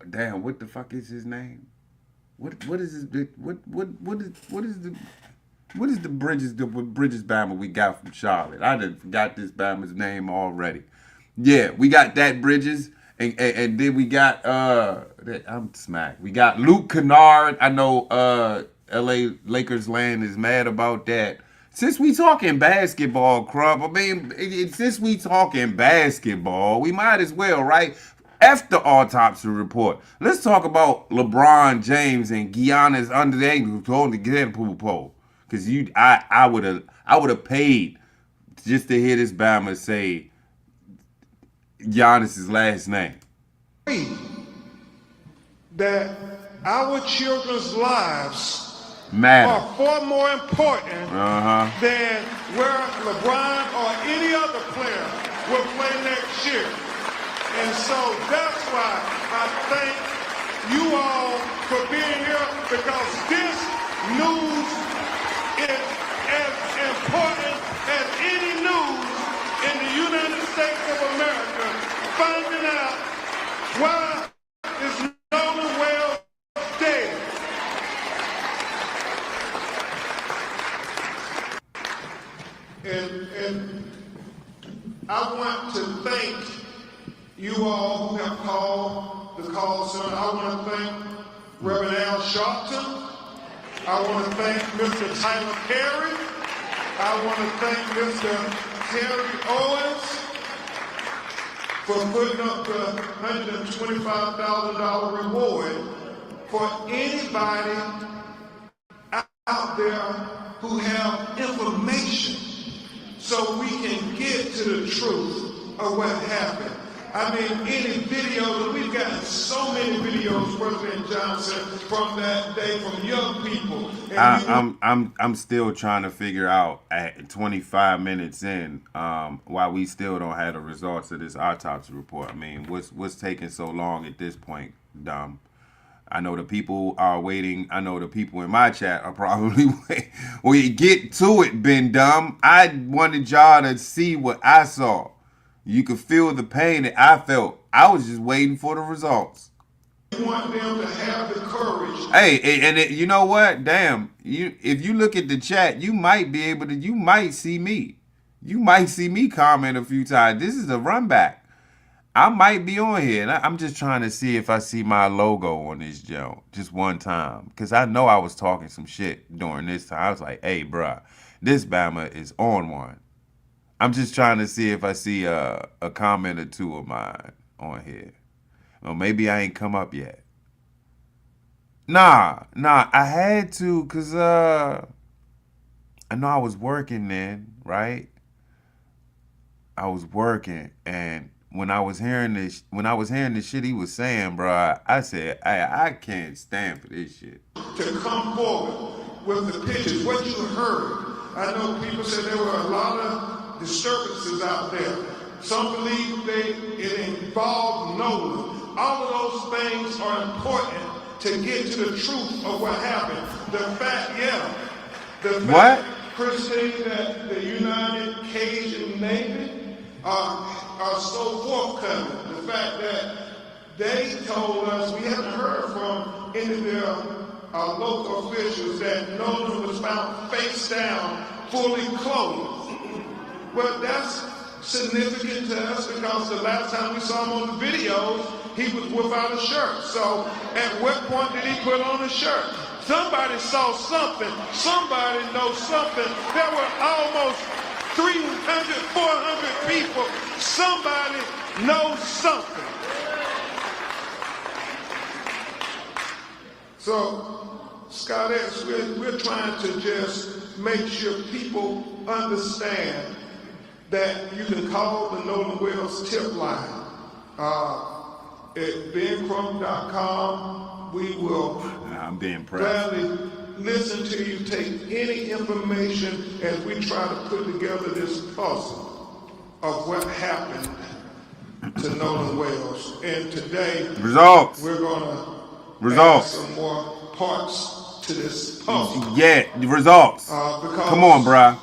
damn, what the fuck is his name? What is his what is the Bridges Bama we got from Charlotte? I done forgot this Bama's name already. Yeah, we got that Bridges. And then we got I'm smacked. We got Luke Kennard. I know LA Lakers land is mad about that. Since we talking basketball, CRUMP, I mean, since we talking basketball, we might as well, right? After autopsy report, let's talk about LeBron James and Giannis under the ankle told to get a pool. Cause I would have paid just to hear this Bama say Giannis' last name. That our children's lives matter are far more important than where LeBron or any other player will play next year. And so that's why I thank you all for being here, because this news is as important as any news in the United States of America, finding out why is Nolan Wells dead. And I want to thank you all who have called the call center. I want to thank Reverend Al Sharpton. I want to thank Mr. Tyler Perry. I want to thank Mr. Terry Owens for putting up the $125,000 reward for anybody out there who have information so we can get to the truth of what happened. I mean, any videos, we've gotten so many videos, President Johnson, from that day from young people. And I'm still trying to figure out at 25 minutes in why we still don't have the results of this autopsy report. I mean, what's taking so long at this point, Dumb? I know the people are waiting. I know the people in my chat are probably waiting. When you get to it, Ben Dumb, I wanted y'all to see what I saw. You could feel the pain that I felt. I was just waiting for the results. You want them to have the courage. Hey, and you know what? Damn, if you look at the chat, you might be able to. You might see me. You might see me comment a few times. This is a run back. I might be on here. And I'm just trying to see if I see my logo on this joint just one time, because I know I was talking some shit during this time. I was like, "Hey, bruh, this Bama is on one." I'm just trying to see if I see a comment or two of mine on here. Or maybe I ain't come up yet. Nah, I had to, because I know I was working then, right? I was working, and when I was hearing this shit he was saying, bro, I said, I can't stand for this shit. To come forward with the pictures, what you heard. I know people said there were a lot of disturbances out there. Some believe it involved Nolan. All of those things are important to get to the truth of what happened. The fact Christine, that the United Cajun Navy are so forthcoming. The fact that they told us, we haven't heard from any of their local officials, that Nolan was found face down, fully clothed. Well, that's significant to us because the last time we saw him on the videos, he was without a shirt. So at what point did he put on a shirt? Somebody saw something. Somebody knows something. There were almost 300, 400 people. Somebody knows something. So, Scott X, we're trying to just make sure people understand that you can call the Nolan Wells tip line at beingcrump.com. We will I'm being proud. gladly listen to you, take any information as we try to put together this puzzle of what happened to Nolan Wells. And today, Results. we're going to Results. add some more parts to this puzzle. Yeah, the results. Come on, bruh.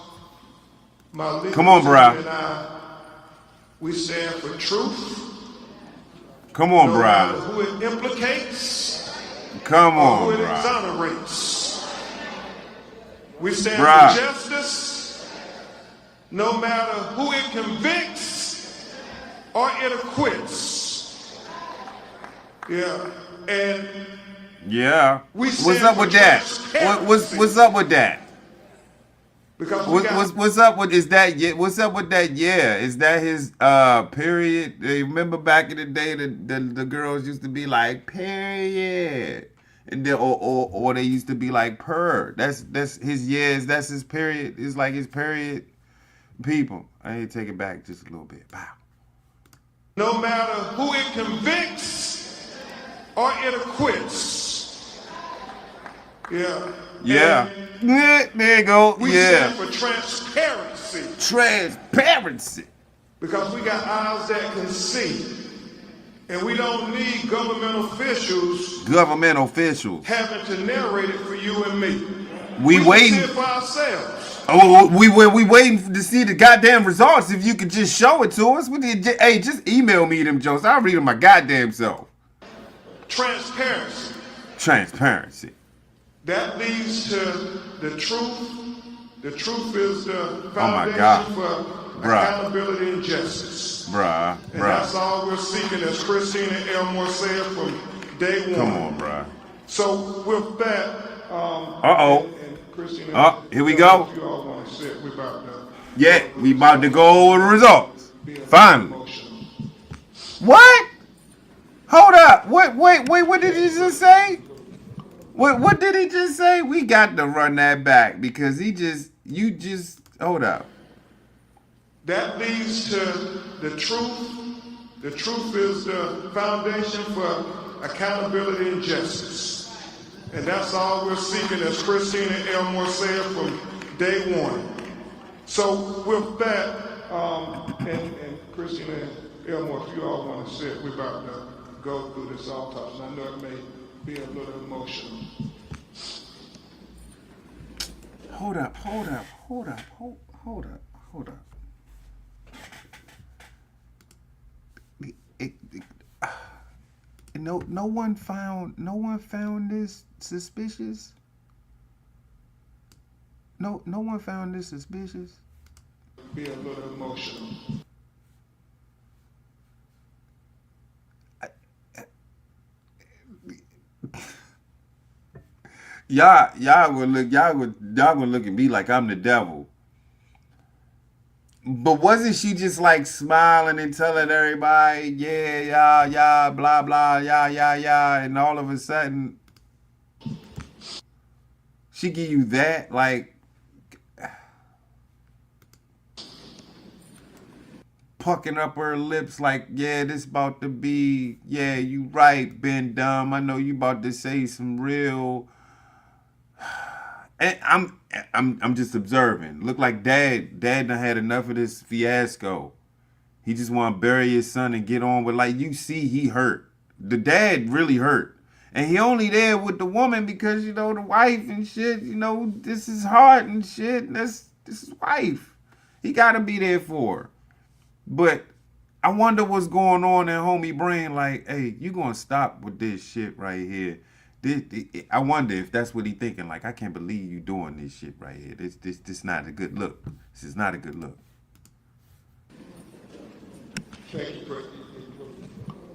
Come on, bruh. And we stand for truth. Come on, No matter bruh. who it implicates. Come Or on, who it bruh. exonerates. We stand Bruh. for justice, no matter who it convicts or it acquits. Yeah, and Yeah. We What's stand up for with that? transparency. What's up with that? because we got What's up with is that? Yeah, what's up with that? Yeah, is that his period? You remember back in the day, the girls used to be like period, and then or they used to be like purr. That's his years. That's his period. It's like his period. People, I need to take it back just a little bit. Wow. no matter who it convicts or it acquits. Yeah. Yeah. And Yeah, there you go. we Yeah. stand for transparency Transparency. because we got eyes that can see. And we don't need government officials Government officials. having to narrate it for you and me. We can waiting. see it for ourselves. Oh, we waiting to see the goddamn results. If you could just show it to us, hey, just email me them jokes. I'll read them my goddamn self. Transparency. Transparency. That leads to the truth. The truth is the my foundation God. for Bruh. accountability and justice. Bruh, And that's bruh. all we're seeking, as Christina Elmore said from day one. Come on, bruh. So with that, Uh-oh. and Christina, Oh, here we go. if you all want to sit, we about to. Yeah, we about to go over the results. Finally. Motion. What? Hold up. Wait, what did he just say? What did he just say? We got to run that back because you just hold up. That leads to the truth. The truth is the foundation for accountability and justice. And that's all we're seeking, as Christina Elmore said from day one. So with that, and Christina Elmore, if you all want to sit, we're about to go through this autopsy. I know it may be a little emotional. Hold up. No one found this suspicious. No one found this suspicious. Be a little emotional. Y'all gonna look at me like I'm the devil. But wasn't she just like smiling and telling everybody, yeah, blah blah, yeah, and all of a sudden she give you that like pucking up her lips like, yeah, this about to be, yeah, you right, Ben Dumb. I know you about to say some real. And I'm just observing. Look like Dad done had enough of this fiasco. He just want to bury his son and get on with, like, you see he hurt. The dad really hurt. And he only there with the woman because, the wife and shit, this is hard and shit. This is wife. He got to be there for her. But I wonder what's going on in homie brain. Like, hey, you going to stop with this shit right here. I wonder if that's what he thinking. Like, I can't believe you doing this shit right here. This not a good look. This is not a good look.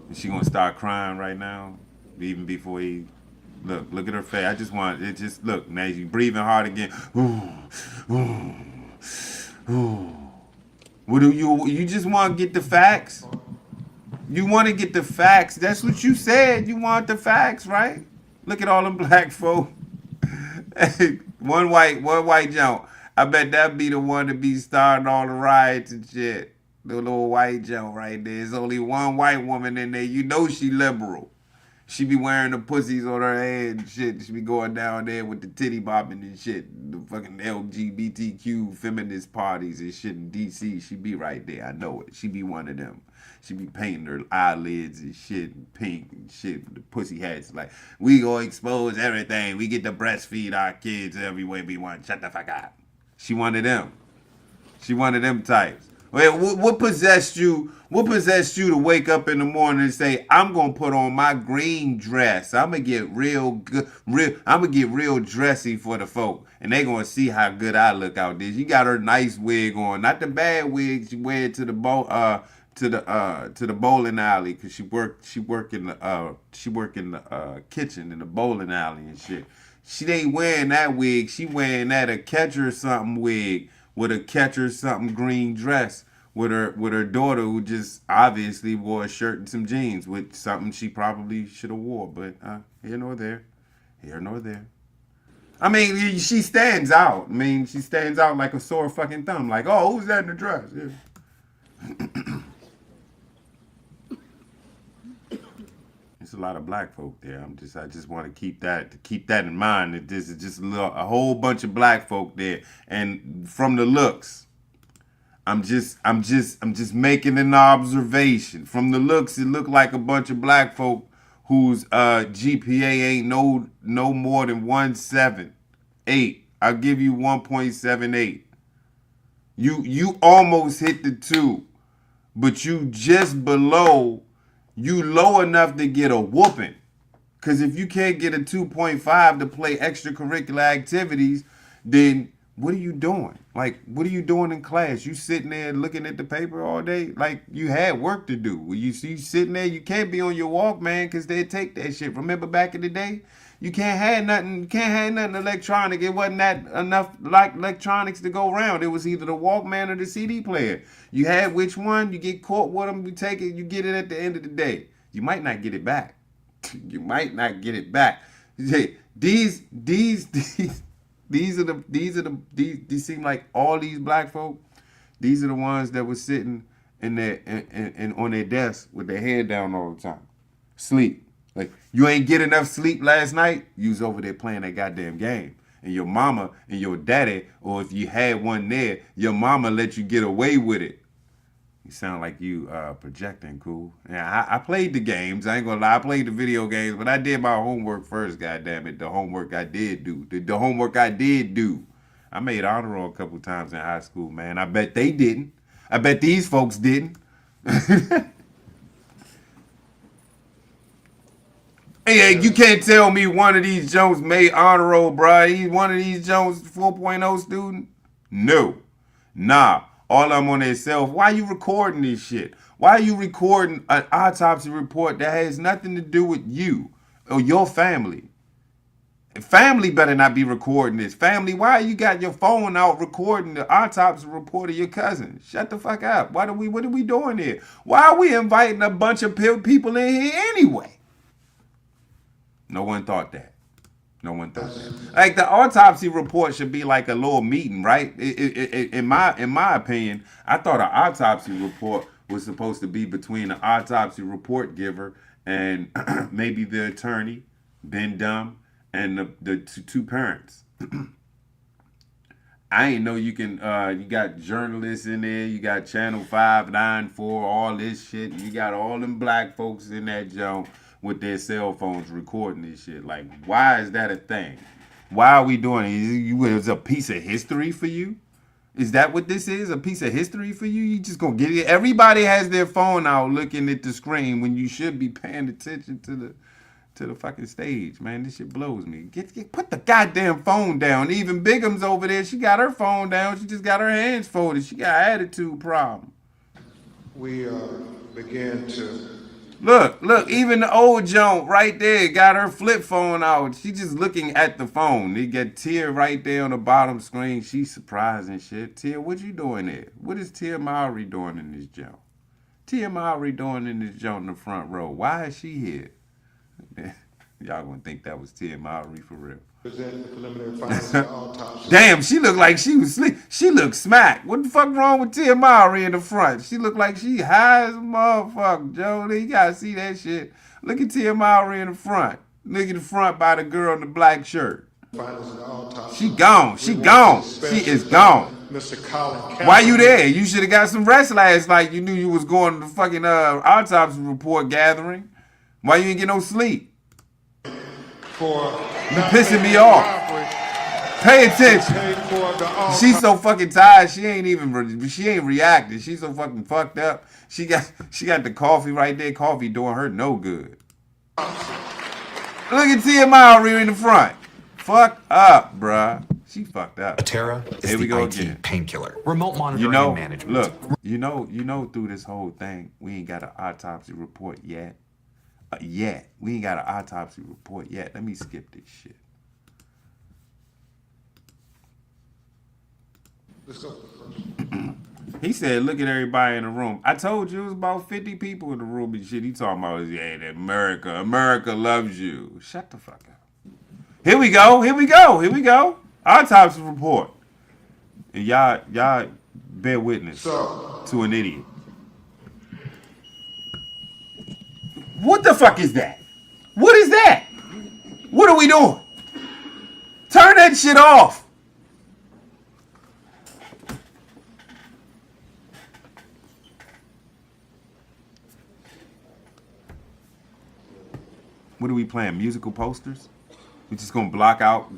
Is she gonna start crying right now? Even before he look at her face. I just want it. Just look now. You breathing hard again. Ooh, ooh, ooh. What do you just want to get the facts? You want to get the facts. That's what you said. You want the facts, right? Look at all them black folk. one white jump. I bet that be the one to be starting all the riots and shit. The little white jump right there. There's only one white woman in there. You know she liberal. She be wearing the pussies on her head and shit. She be going down there with the titty bobbing and shit. The fucking LGBTQ feminist parties and shit in DC. She be right there. I know it. She be one of them. She be painting her eyelids and shit and pink and shit. The pussy hats like, we gonna expose everything. We get to breastfeed our kids every way we want. Shut the fuck up. She one of them. She one of them types. Wait, what possessed you? What possessed you to wake up in the morning and say, "I'm gonna put on my green dress. I'm gonna get real good, I'm gonna get real dressy for the folk, and they gonna see how good I look out there." You got her nice wig on, not the bad wig she wear to the bowling alley, cause she work in the kitchen in the bowling alley and shit. She ain't wearing that wig. She wearing that a catcher something wig with a catcher something green dress with her daughter, who just obviously wore a shirt and some jeans with something she probably should have wore. But here nor there. Here nor there. I mean, she stands out. I mean, she stands out like a sore fucking thumb. Like, oh, who's that in the dress? Yeah. There's a lot of black folk there. I just want to keep that in mind. That this is just a whole bunch of black folk there, and from the looks, I'm just making an observation. From the looks, it looked like a bunch of black folk whose GPA ain't no more than 1.78. I'll give you 1.78. You almost hit the 2, but you just below. You low enough to get a whooping. Because if you can't get a 2.5 to play extracurricular activities, then what are you doing? Like, what are you doing in class? You sitting there looking at the paper all day? Like, you had work to do. When you see you sitting there, you can't be on your Walkman because they'd take that shit. Remember back in the day? You can't have nothing electronic. It wasn't that enough like electronics to go around. It was either the Walkman or the CD player. You had which one, you get caught with them, you take it, you get it at the end of the day. You might not get it back. You might not get it back. These seem like all these black folk, these are the ones that were sitting in their and on their desk with their head down all the time. Sleep. Like, you ain't get enough sleep last night, you was over there playing that goddamn game. And your mama and your daddy, or if you had one there, your mama let you get away with it. You sound like you projecting, cool. Yeah, I played the games. I ain't gonna lie, I played the video games, but I did my homework first, goddamn it. The homework I did do. The homework I did do. I made honor roll a couple times in high school, man. I bet they didn't. I bet these folks didn't. Hey, you can't tell me one of these Jones made honor roll, bro. He's one of these Jones 4.0 student. No. Nah. All of them on their self. Why you recording this shit? Why are you recording an autopsy report that has nothing to do with you or your family? Family better not be recording this. Family, why you got your phone out recording the autopsy report of your cousin? Shut the fuck up. What are we doing here? Why are we inviting a bunch of people in here anyway? No one thought that. No one thought that. Like, the autopsy report should be like a little meeting, right? In my opinion, I thought an autopsy report was supposed to be between the autopsy report giver and maybe the attorney, Ben Dumb, and the two parents. I ain't know you can. You got journalists in there. You got Channel 594, all this shit. You got all them black folks in that joint with their cell phones recording this shit. Like, why is that a thing? Why are we doing it? Is it a piece of history for you? Is that what this is? A piece of history for you? You just gonna get it? Everybody has their phone out looking at the screen when you should be paying attention to the fucking stage, man. This shit blows me. Put the goddamn phone down. Even Bigum's over there. She got her phone down. She just got her hands folded. She got an attitude problem. we began to... Look, even the old Joan right there got her flip phone out. She just looking at the phone. They get Tia right there on the bottom screen. She's surprised and shit. Tia, what you doing there? What is Tia Mowry doing in this joint? Tia Mowry doing in this joint in the front row? Why is she here? Y'all gonna think that was Tia Mowry for real. Present the preliminary findings of the autopsy. Damn, she looked like she was asleep. She looked smacked. What the fuck wrong with Tia Mowry in the front? She looked like she high as a motherfucker, Joe. You gotta see that shit. Look at Tia Mowry in the front. Look at the front by the girl in the black shirt. Findings of the autopsy. She gone. She gone. She is gone. Mr. Colin Why you there? You should have got some rest last night. You knew you was going to the fucking autopsy report gathering. Why you ain't get no sleep? For you pissing me off. Pay attention. She's so fucking tired. She ain't reacting. She's so fucking fucked up. She got the coffee right there. Coffee doing her no good. Look at Tia Mowry in the front. Fuck up, bruh. She fucked up. Atera is Here we the go IT again. painkiller. Remote monitoring and management. Look, you know through this whole thing, we ain't got an autopsy report yet. We ain't got an autopsy report yet. Let me skip this shit. Let's go. He said, look at everybody in the room. I told you it was about 50 people in the room and shit. He talking about, yeah, that America loves you. Shut the fuck up. Here we go. Autopsy report. And y'all bear witness to an idiot. What the fuck is that? What is that? What are we doing? Turn that shit off. What are we playing? Musical posters? We just gonna block out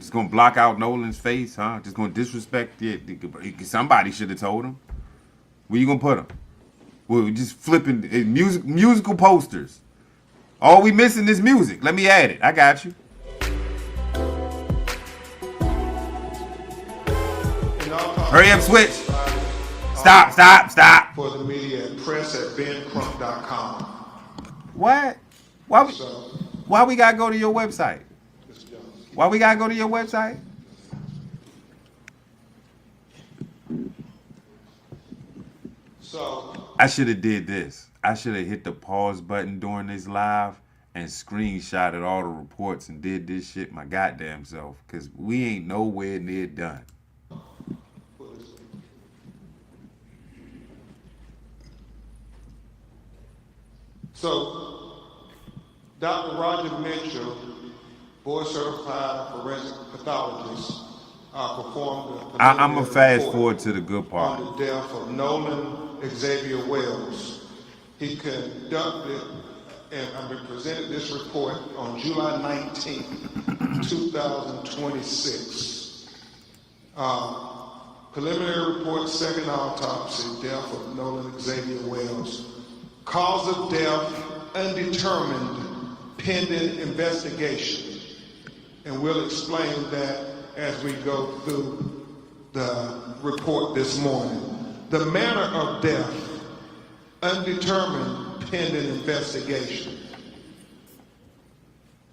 Nolan's face, huh? Just gonna disrespect it. Somebody should have told him. Where you gonna put him? Well, we just flipping musical posters. All we missing is music. Let me add it. I got you. Hurry up, switch. Stop. For the media at press@bencrump.com. What? Why we gotta go to your website? Why we gotta go to your website? So I should have did this. I should have hit the pause button during this live and screenshotted all the reports and did this shit my goddamn self, because we ain't nowhere near done. So, Dr. Roger Mitchell, board-certified forensic pathologist, performed the I'm going to fast forward to the good part. on the death of Nolan Xavier Wells. He conducted and presented this report on July 19, 2026. Preliminary report, second autopsy, death of Nolan Xavier Wells. Cause of death, undetermined, pending investigation. And we'll explain that as we go through the report this morning. The manner of death, undetermined, pending investigation.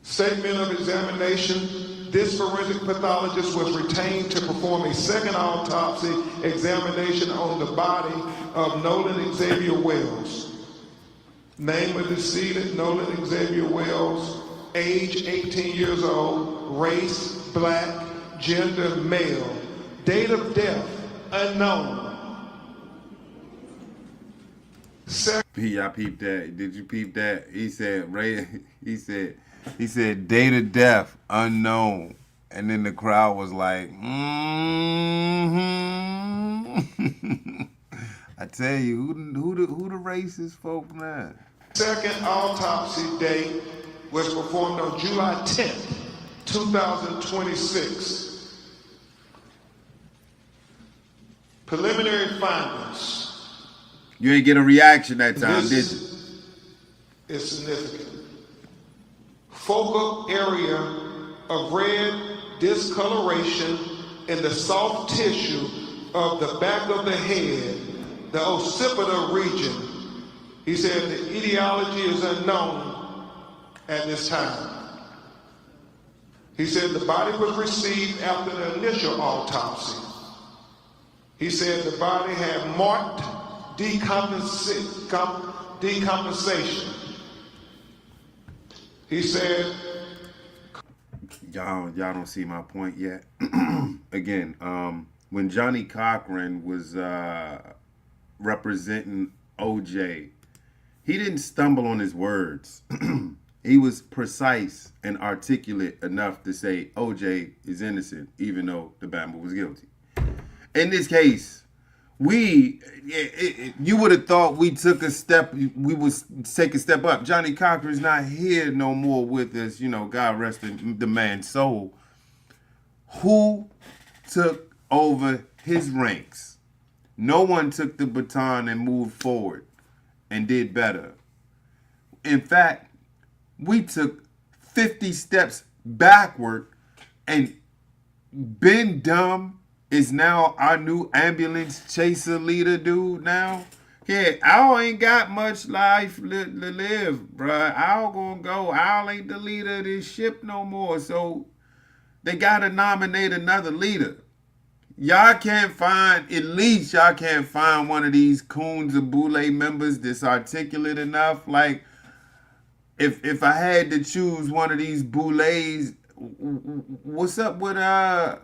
Statement of examination. This forensic pathologist was retained to perform a second autopsy examination on the body of Nolan Xavier Wells. Name of decedent, Nolan Xavier Wells, age 18 years old, race, black, gender, male, date of death, unknown. Y'all peeped that? Did you peep that? He said, he said, date of death, unknown. And then the crowd was like, I tell you, who the racist folk now? Second autopsy date was performed on July 10th, 2026. Preliminary findings. You ain't get a reaction that time, did you? It's significant. Focal area of red discoloration in the soft tissue of the back of the head, the occipital region, He said the etiology is unknown at this time. He said the body was received after the initial autopsy. He said the body had marked decompensation. He said, y'all don't see my point yet. Again, when Johnny Cochran was representing OJ, he didn't stumble on his words. He was precise and articulate enough to say OJ is innocent, even though the Bama was guilty. In this case, you would have thought we took a step, we would take a step up. Johnny Cochran's not here no more with us, God rest the man's soul. Who took over his ranks? No one took the baton and moved forward and did better. In fact, we took 50 steps backward, and Ben Dumb is now our new ambulance chaser leader dude now. Yeah, Al ain't got much life to live, bruh. Al gonna go. Al ain't the leader of this ship no more, so they gotta nominate another leader. Y'all can't find one of these Coons or Boule members that's articulate enough. Like, if I had to choose one of these Boulets, what's up with I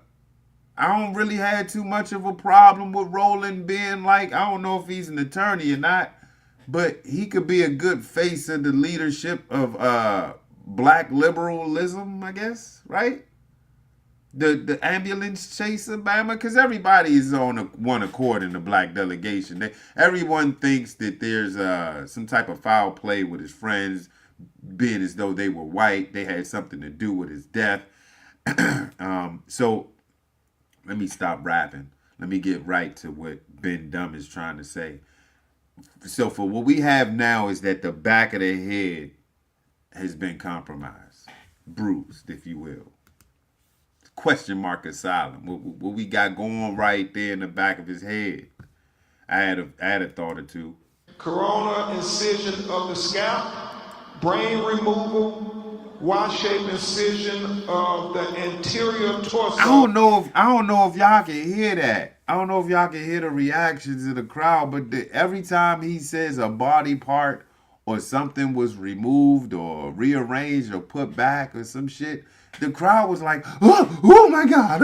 don't really have too much of a problem with Roland being like, I don't know if he's an attorney or not, but he could be a good face of the leadership of black liberalism, I guess, right? The ambulance chaser, Bama, because everybody is on one accord in the black delegation. Everyone thinks that there's some type of foul play with his friends, being as though they were white. They had something to do with his death. So let me stop rapping. Let me get right to what Ben Dumb is trying to say. So for what we have now is that the back of the head has been compromised, bruised, if you will. Question mark asylum. What we got going right there in the back of his head? I had a thought or two. Corona incision of the scalp, brain removal, Y-shaped incision of the anterior torso. I don't know if y'all can hear that. I don't know if y'all can hear the reactions of the crowd, but every time he says a body part or something was removed or rearranged or put back or some shit, the crowd was like, oh my God.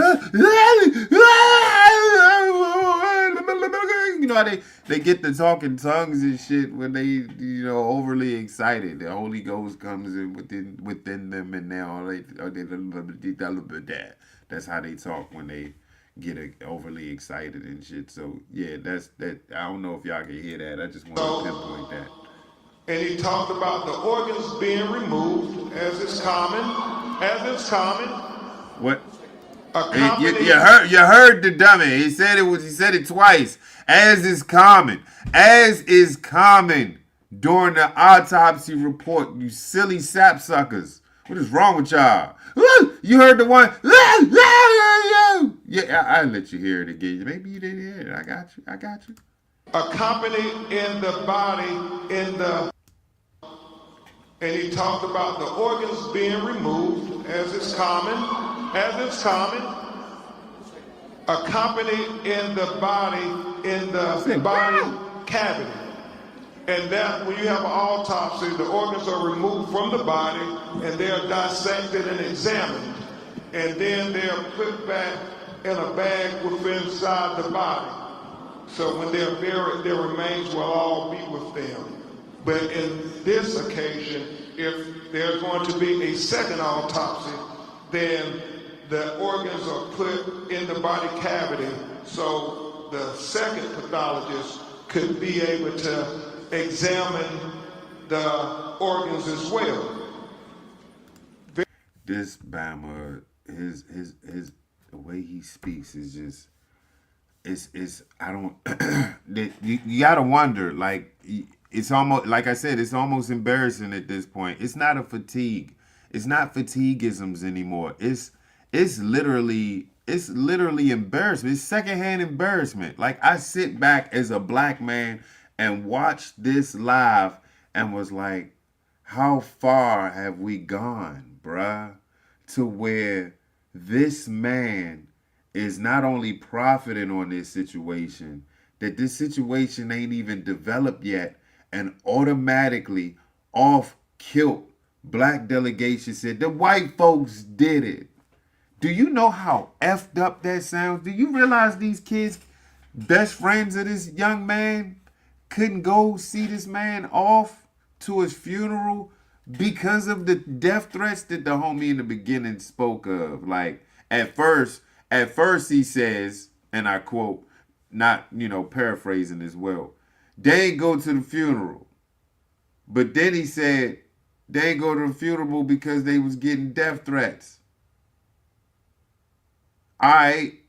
You know how they get the talking tongues and shit when they, overly excited. The Holy Ghost comes in within them, and now that's how they talk when they get overly excited and shit. So yeah, that's that. I don't know if y'all can hear that. I just want to pinpoint that. And he talked about the organs being removed, as is common. What? You heard the dummy. He said it twice. As is common during the autopsy report. You silly sapsuckers. What is wrong with y'all? You heard the one. Yeah, I'll let you hear it again. Maybe you didn't hear it. I got you. Accompanied in the body and he talked about the organs being removed, as is common, accompanied in the body cavity. And that when you have an autopsy, the organs are removed from the body and they are dissected and examined. And then they are put back in a bag within inside the body. So when they're buried, their remains will all be with them. But in this occasion, if there's going to be a second autopsy, then the organs are put in the body cavity so the second pathologist could be able to examine the organs as well. This Bama, his the way he speaks is just it's I don't you gotta wonder, like, it's almost, like I said, it's almost embarrassing at this point. It's not a fatigue. It's not fatiguisms anymore. It's literally embarrassment. It's secondhand embarrassment. Like, I sit back as a black man and watched this live and was like, how far have we gone, bruh? To where this man is not only profiting on this situation, that this situation ain't even developed yet, and automatically off kilt black delegation said the white folks did it. Do you know how effed up that sounds? Do you realize these kids, best friends of this young man, couldn't go see this man off to his funeral because of the death threats that the homie in the beginning spoke of? Like, at first he says, and I quote, not, paraphrasing as well, they ain't go to the funeral. But then he said they ain't go to the funeral because they was getting death threats. All right,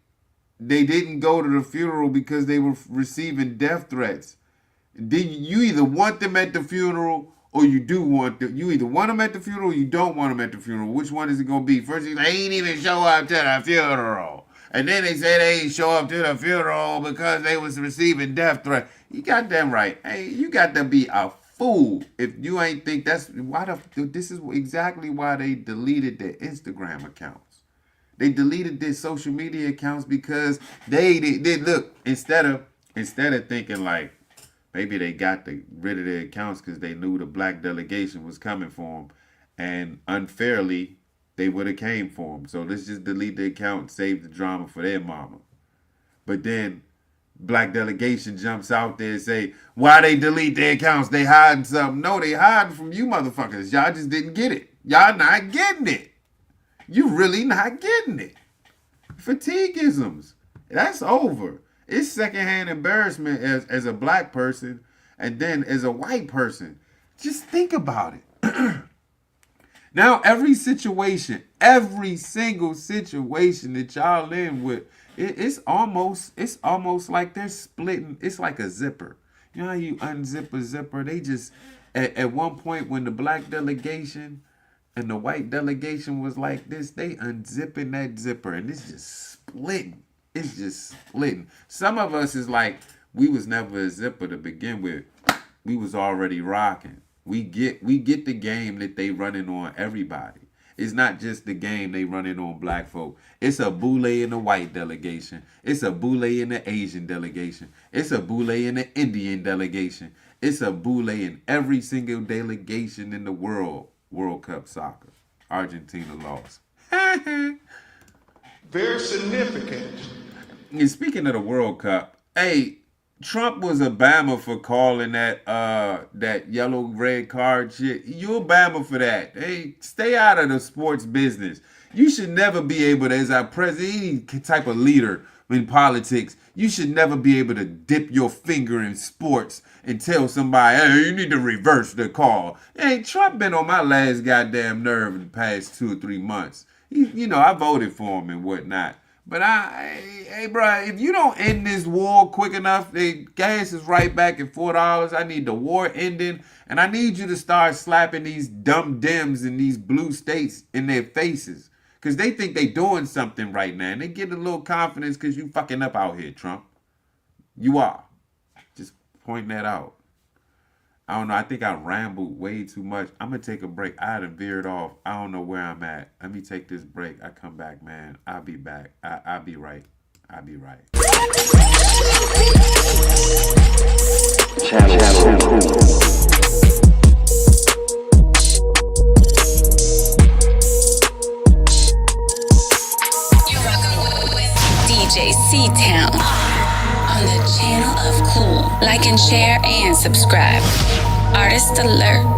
they didn't go to the funeral because they were receiving death threats. You either want them at the funeral or you do want them. You either want them at the funeral or you don't want them at the funeral. Which one is it going to be? First, they ain't even show up to the funeral. And then they say they ain't show up to the funeral because they was receiving death threats. You got them right. Hey, you got to be a fool if you ain't think that's why. This is exactly why they deleted their Instagram accounts. They deleted their social media accounts because they look, instead of thinking like maybe they got rid of their accounts because they knew the black delegation was coming for them, and unfairly they would have came for them. So let's just delete the account and save the drama for their mama. But then black delegation jumps out there and say, why they delete their accounts? They hiding something. No, they hiding from you motherfuckers. Y'all just didn't get it. Y'all not getting it. You really not getting it. Fatiguisms. That's over. It's secondhand embarrassment as a black person, and then as a white person. Just think about it. Now, every single situation that y'all in with, it's almost like they're splitting. It's like a zipper. You know how you unzip a zipper? They just, at one point when the black delegation and the white delegation was like this, they unzipping that zipper and it's just splitting. It's just splitting. Some of us is like, we was never a zipper to begin with. We was already rocking. We get the game that they running on everybody. It's not just the game they running on black folk. It's a boule in the white delegation. It's a boule in the Asian delegation. It's a boule in the Indian delegation. It's a boule in every single delegation in the world. World Cup soccer. Argentina lost. Very significant. And speaking of the World Cup, hey, Trump was a Bama for calling that yellow red card shit. You a Bama for that. Hey, stay out of the sports business. You should never be able to, as our president, any type of leader in politics, you should never be able to dip your finger in sports and tell somebody, hey, you need to reverse the call. Hey, Trump been on my last goddamn nerve in the past 2 or 3 months. I voted for him and whatnot. But hey, bro, if you don't end this war quick enough, the gas is right back at $4. I need the war ending, and I need you to start slapping these dumb Dems in these blue states in their faces. Because they think they doing something right now. And they get a little confidence because you fucking up out here, Trump. You are. Just pointing that out. I don't know. I think I rambled way too much. I'm going to take a break. I done veered off. I don't know where I'm at. Let me take this break. I come back, man. I'll be back. I'll be right. I'll be right. DJ C-Town on the channel of cool. Like and share and subscribe. Artist alert.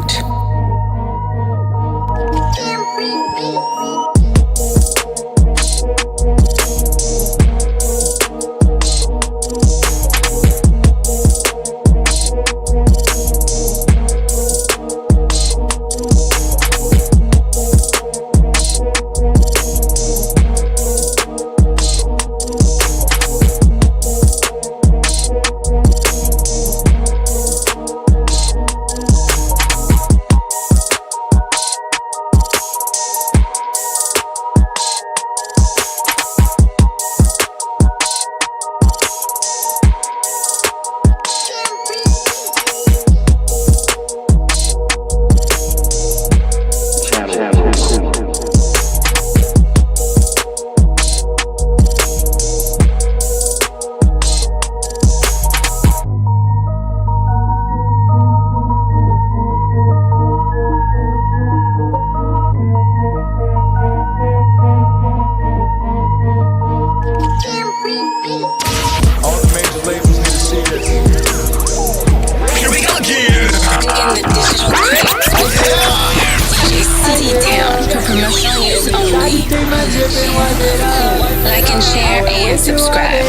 share, and subscribe.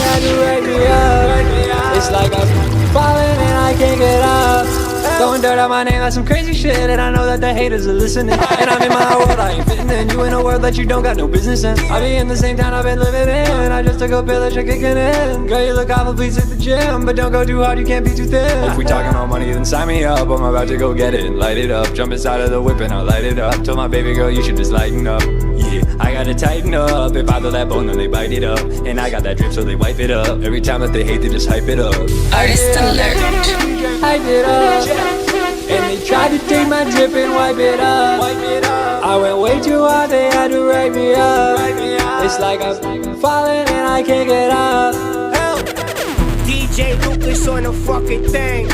It's like I'm falling and I can't get up. Throwing dirt on my name like some crazy shit, and I know that the haters are listening. And I'm in my world, I ain't fitting in. You in a world that you don't got no business in. I be in the same town I've been living in. I just took a pill that you're kicking in. Girl, you look awful, please hit the gym, but don't go too hard, you can't be too thin. If we talking about money, then sign me up. I'm about to go get it and light it up. Jump inside of the whip and I'll light it up. Tell my baby girl you should just lighten up. Yeah, I gotta tighten up. If I throw that bone, then they bite it up. And I got that drip, so they wipe it up. Every time that they hate, they just hype it up. Artist alert. Hype it up. And they tried to take my drip and wipe it up. I went way too hard, they had to write me up. It's like I'm falling and I can't get up. DJ Lucas on the fucking thing.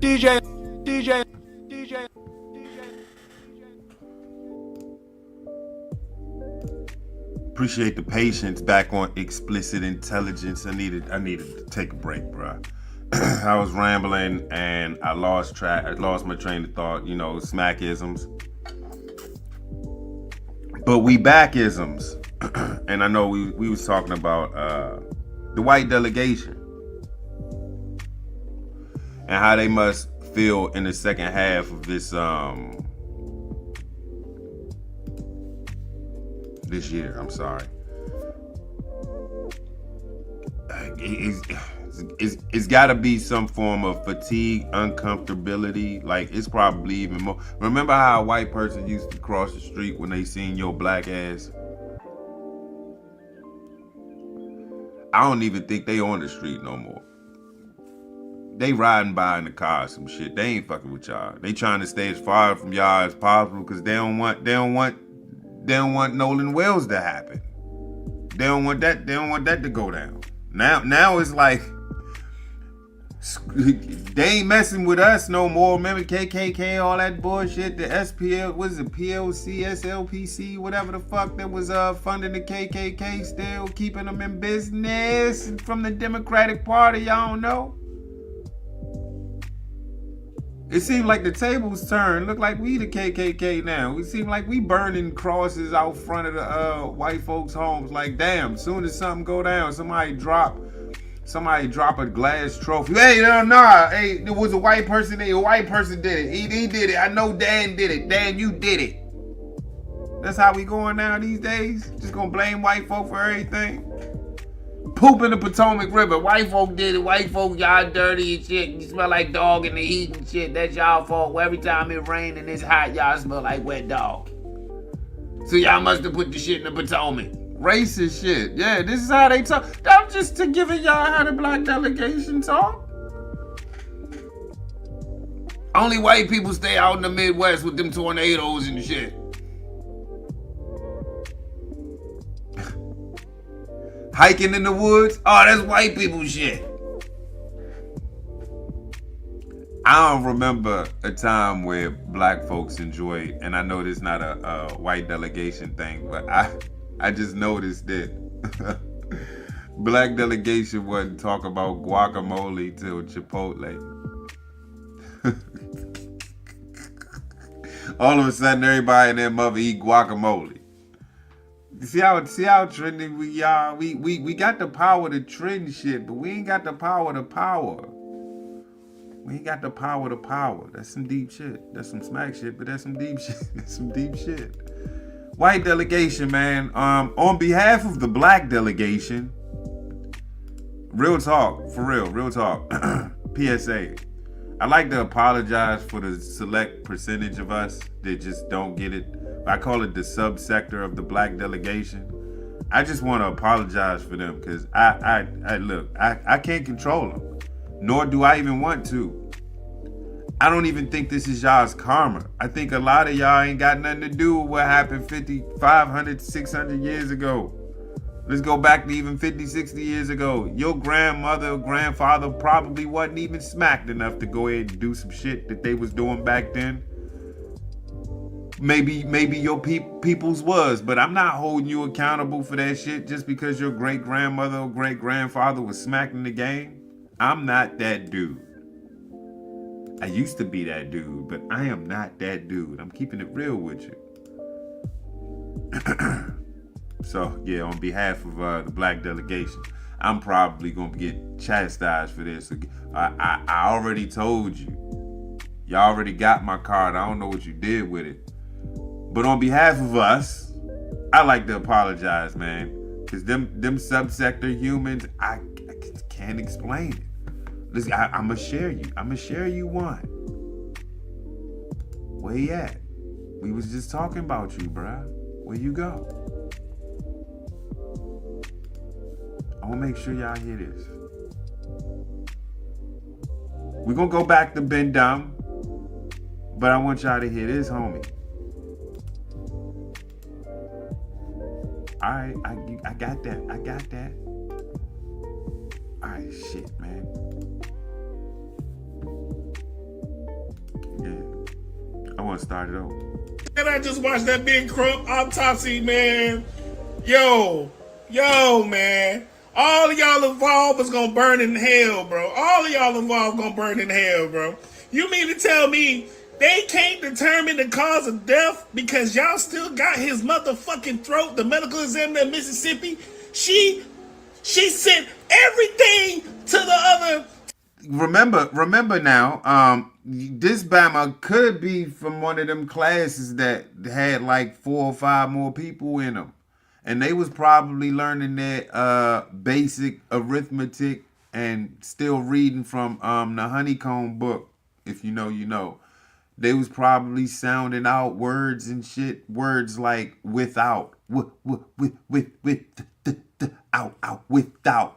DJ. Appreciate the patience back on Explicit Intelligence. I needed to take a break, bruh. I was rambling and I lost my train of thought, smackisms. But we backisms. And I know we was talking about the white delegation and how they must feel in the second half of this year. I'm sorry. It's got to be some form of fatigue, uncomfortability. Like, it's probably even more. Remember how a white person used to cross the street when they seen your black ass? I don't even think they on the street no more. They riding by in the car or some shit. They ain't fucking with y'all. They trying to stay as far from y'all as possible because they don't want Nolan Wells to happen. They don't want that to go down. Now it's like they ain't messing with us no more. Remember KKK, all that bullshit, the SPL, what is it, PLC, SLPC, whatever the fuck that was funding the KKK, still keeping them in business from the Democratic Party, y'all don't know. It seemed like the tables turned. Look like we the KKK now. We seem like we burning crosses out front of the white folks' homes. Like, damn, soon as something go down, somebody drop a glass trophy. Hey, no. Hey, there was a white person there. A white person did it. He did it. I know Dan did it. Dan, you did it. That's how we going now these days? Just gonna blame white folk for everything? Poop in the Potomac River. White folk did it. White folk, y'all dirty and shit. You smell like dog in the heat and shit. That's y'all fault. Every time it rain and it's hot, y'all smell like wet dog. So y'all must have put the shit in the Potomac. Racist shit. Yeah, this is how they talk. I'm just giving y'all how the black delegation talk. Only white people stay out in the Midwest with them tornadoes and shit. Hiking in the woods? Oh, that's white people shit. I don't remember a time where black folks enjoyed, and I know this is not a white delegation thing, but I just noticed that black delegation wasn't talk about guacamole till Chipotle. All of a sudden, everybody and their mother eat guacamole. See how trendy we are? We got the power to trend shit, but we ain't got the power to power. We ain't got the power to power. That's some deep shit. That's some smack shit, but that's some deep shit. That's some deep shit. White delegation, man. On behalf of the black delegation, real talk, for real talk. PSA. I'd like to apologize for the select percentage of us that just don't get it. I call it the subsector of the black delegation. I just want to apologize for them because I can't control them, nor do I even want to. I don't even think this is y'all's karma. I think a lot of y'all ain't got nothing to do with what happened 50, 500, 600 years ago. Let's go back to even 50, 60 years ago. Your grandmother or grandfather probably wasn't even smacked enough to go ahead and do some shit that they was doing back then. Maybe your people's was, but I'm not holding you accountable for that shit just because your great-grandmother or great-grandfather was smacked in the game. I'm not that dude. I used to be that dude, but I am not that dude. I'm keeping it real with you. So, yeah, on behalf of the black delegation, I'm probably going to get chastised for this. I already told you. Y'all already got my card. I don't know what you did with it. But on behalf of us, I like to apologize, man. Because them subsector humans, I can't explain it. Listen, I'm going to share you. I'm going to share you one. Where you at? We was just talking about you, bruh. Where you go? I want to make sure y'all hear this. We're going to go back to Ben Dumb, but I want y'all to hear this, homie. All right, I got that. I got that. All right, shit, man. Yeah. I want to start it over. And I just watched that big CRUMP autopsy, man. Yo, man. All of y'all involved is gonna burn in hell, bro. All of y'all involved gonna burn in hell, bro. You mean to tell me they can't determine the cause of death because y'all still got his motherfucking throat? The medical examiner in Mississippi, she sent everything to the other. Remember now, this Bama could be from one of them classes that had like 4 or 5 more people in them. And they was probably learning their basic arithmetic and still reading from the Honeycomb book. If you know, you know. They was probably sounding out words and shit. Words like without, with, out, without.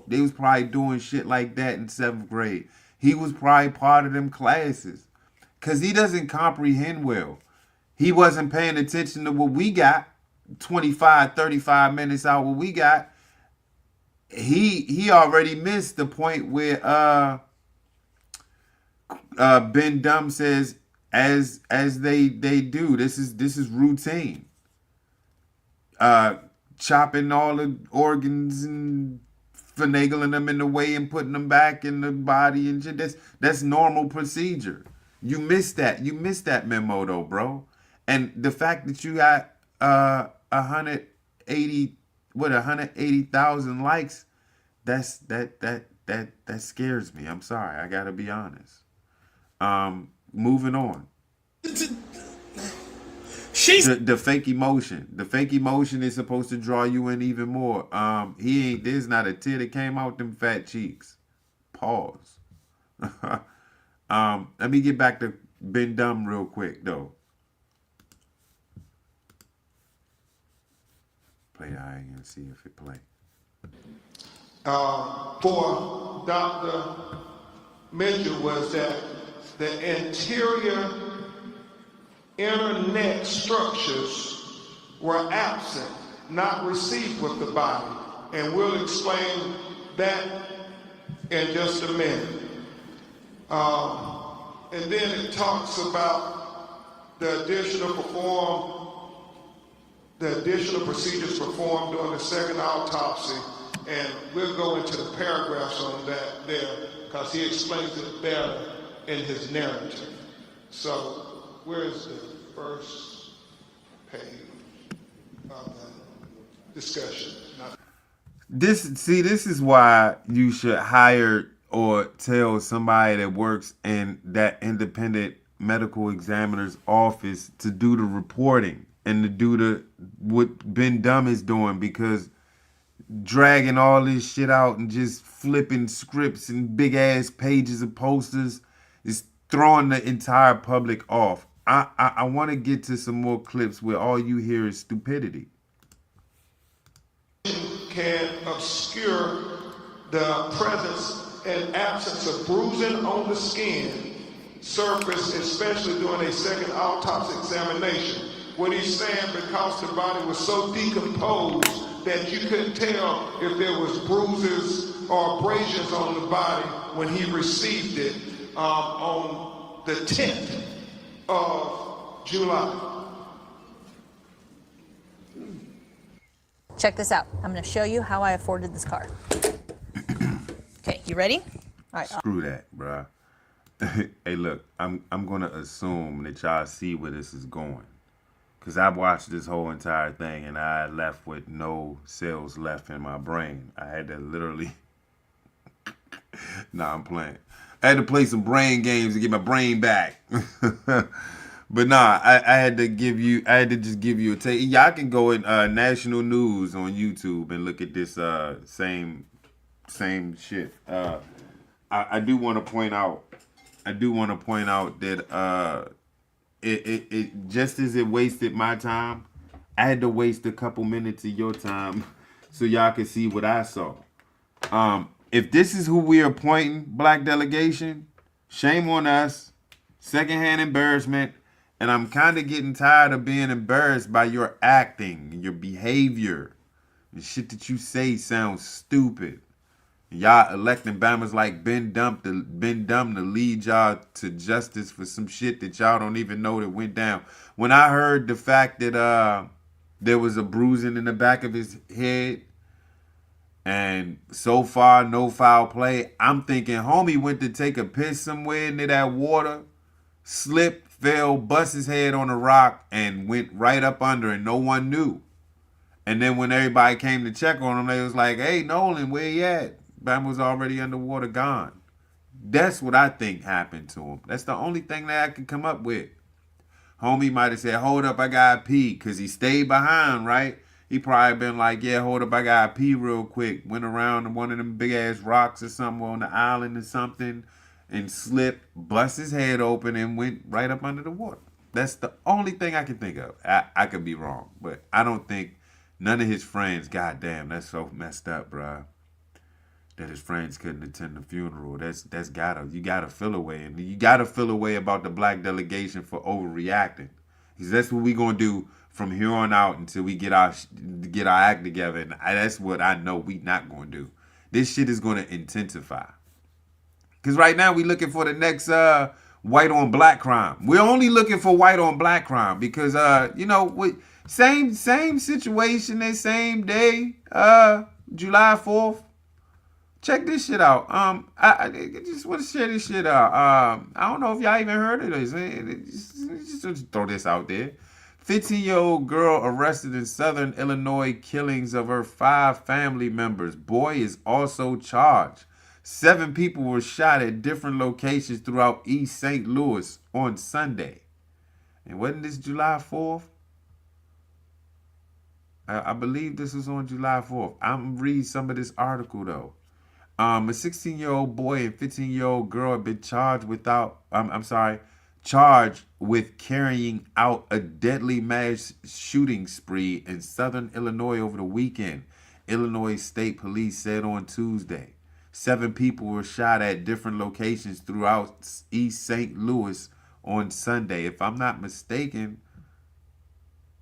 They was probably doing shit like that in 7th grade. He was probably part of them classes. Because he doesn't comprehend well. He wasn't paying attention to what we got. 25, 35 minutes out what we got. He already missed the point where Ben Dumb says as they do. This is routine. Chopping all the organs and finagling them in the way and putting them back in the body and shit. That's normal procedure. You missed that. You missed that memo though, bro. And the fact that you got 180,000 likes, that scares me. I'm sorry. I gotta be honest. Moving on. The fake emotion. The fake emotion is supposed to draw you in even more. There's not a tear that came out them fat cheeks. Pause. Let me get back to Ben Dumb real quick though. Play the eye and see if it play. For Dr. Mitchell was that the interior inner neck structures were absent, not received with the body. And we'll explain that in just a minute. And then it talks about the additional procedures performed during the second autopsy. And we'll go into the paragraphs on that there because he explains it better in his narrative. So where's the first page of the discussion? This is why you should hire or tell somebody that works in that independent medical examiner's office to do the reporting and to do what Ben Dumb is doing, because dragging all this shit out and just flipping scripts and big ass pages of posters is throwing the entire public off. I want to get to some more clips where all you hear is stupidity. Can obscure the presence and absence of bruising on the skin surface, especially during a second autopsy examination. What he's saying, because the body was so decomposed that you couldn't tell if there was bruises or abrasions on the body when he received it on the 10th of July. Check this out. I'm going to show you how I afforded this car. Okay, you ready? All right. Screw that, bruh. Hey, look, I'm gonna assume that y'all see where this is going, cause I watched this whole entire thing and I left with no cells left in my brain. I had to literally. Nah, I'm playing. I had to play some brain games to get my brain back. But nah, I had to give you. I had to just give you a take. Y'all can go in national news on YouTube and look at this same shit. I do want to point out. I do want to point out that it just as it wasted my time, I had to waste a couple minutes of your time so y'all can see what I saw. If this is who we are appointing, black delegation, shame on us. Secondhand embarrassment. And I'm kind of getting tired of being embarrassed by your acting and your behavior. The shit that you say sounds stupid. Y'all electing Bama's like Ben Dumb to lead y'all to justice for some shit that y'all don't even know that went down. When I heard the fact that there was a bruising in the back of his head and so far no foul play, I'm thinking homie went to take a piss somewhere near that water, slipped, fell, bust his head on a rock, and went right up under and no one knew. And then when everybody came to check on him, they was like, hey, Nolan, where you at? Bam was already underwater, gone. That's what I think happened to him. That's the only thing that I can come up with. Homie might have said, hold up, I gotta pee, because he stayed behind, right? He probably been like, yeah, hold up, I gotta pee real quick. Went around one of them big-ass rocks or something on the island or something and slipped, bust his head open, and went right up under the water. That's the only thing I can think of. I could be wrong, but I don't think none of his friends, goddamn, that's so messed up, bruh, that his friends couldn't attend the funeral. You gotta feel away. And you gotta feel away about the black delegation for overreacting. Because that's what we gonna do from here on out until we get our act together. And that's what I know we not gonna do. This shit is gonna intensify. Because right now we looking for the next white on black crime. We're only looking for white on black crime because same situation, the same day, July 4th. Check this shit out. I just want to share this shit out. I don't know if y'all even heard of this. Just throw this out there. 15-year-old girl arrested in Southern Illinois killings of her 5 family members. Boy is also charged. 7 people were shot at different locations throughout East St. Louis on Sunday. And wasn't this July 4th? I believe this was on July 4th. I'm reading some of this article, though. A 16-year-old boy and 15-year-old girl have been charged with carrying out a deadly mass shooting spree in Southern Illinois over the weekend, Illinois State Police said on Tuesday. 7 people were shot at different locations throughout East St. Louis on Sunday. If I'm not mistaken,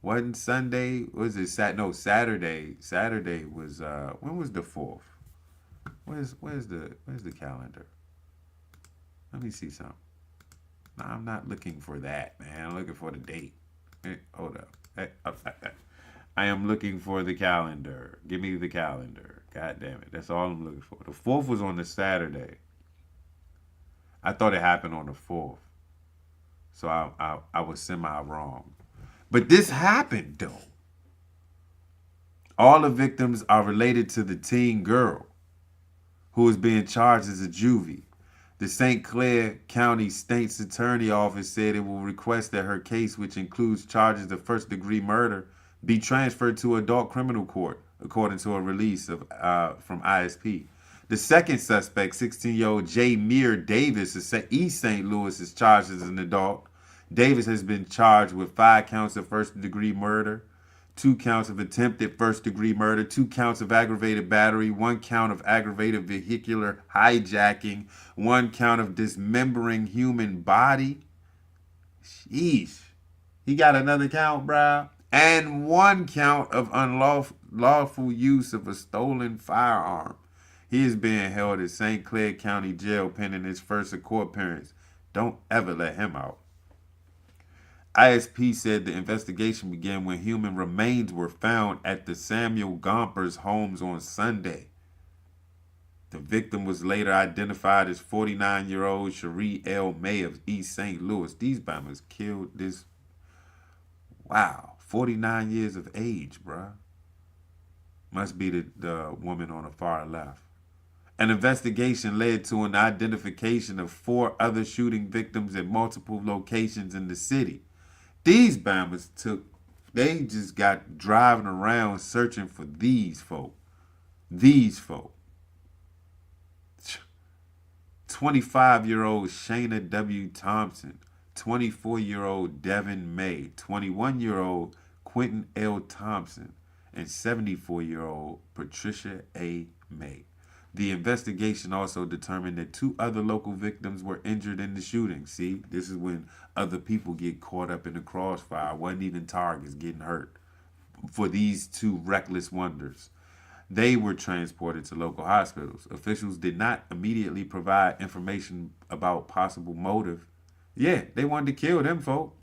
wasn't Sunday? Was it Saturday? Saturday was when was the 4th? Where's the calendar? Let me see something. No, I'm not looking for that, man. I'm looking for the date. Hey, hold up. I am looking for the calendar. Give me the calendar. God damn it. That's all I'm looking for. The 4th was on the Saturday. I thought it happened on the 4th. So I was semi-wrong. But this happened, though. All the victims are related to the teen girl who is being charged as a juvie. The St. Clair County State's Attorney Office said it will request that her case, which includes charges of first-degree murder, be transferred to adult criminal court, according to a release from ISP. The second suspect, 16-year-old Jameer Davis of East St. Louis, is charged as an adult. Davis has been charged with 5 counts of first-degree murder, 2 counts of attempted first-degree murder, 2 counts of aggravated battery, 1 count of aggravated vehicular hijacking, 1 count of dismembering human body. Sheesh. He got another count, bruh. And 1 count of unlawful use of a stolen firearm. He is being held at St. Clair County Jail pending his first court appearance. Don't ever let him out. ISP said the investigation began when human remains were found at the Samuel Gompers homes on Sunday. The victim was later identified as 49-year-old Cherie L. May of East St. Louis. These bombers killed this. Wow, 49 years of age, bruh. Must be the woman on the far left. An investigation led to an identification of 4 other shooting victims at multiple locations in the city. These bombers they just got driving around searching for these folk. These folk. 25-year-old Shayna W. Thompson, 24-year-old Devin May, 21-year-old Quentin L. Thompson, and 74-year-old Patricia A. May. The investigation also determined that 2 other local victims were injured in the shooting. See, this is when other people get caught up in the crossfire. Wasn't even targets getting hurt for these 2 reckless wonders. They were transported to local hospitals. Officials did not immediately provide information about possible motive. Yeah, they wanted to kill them folk.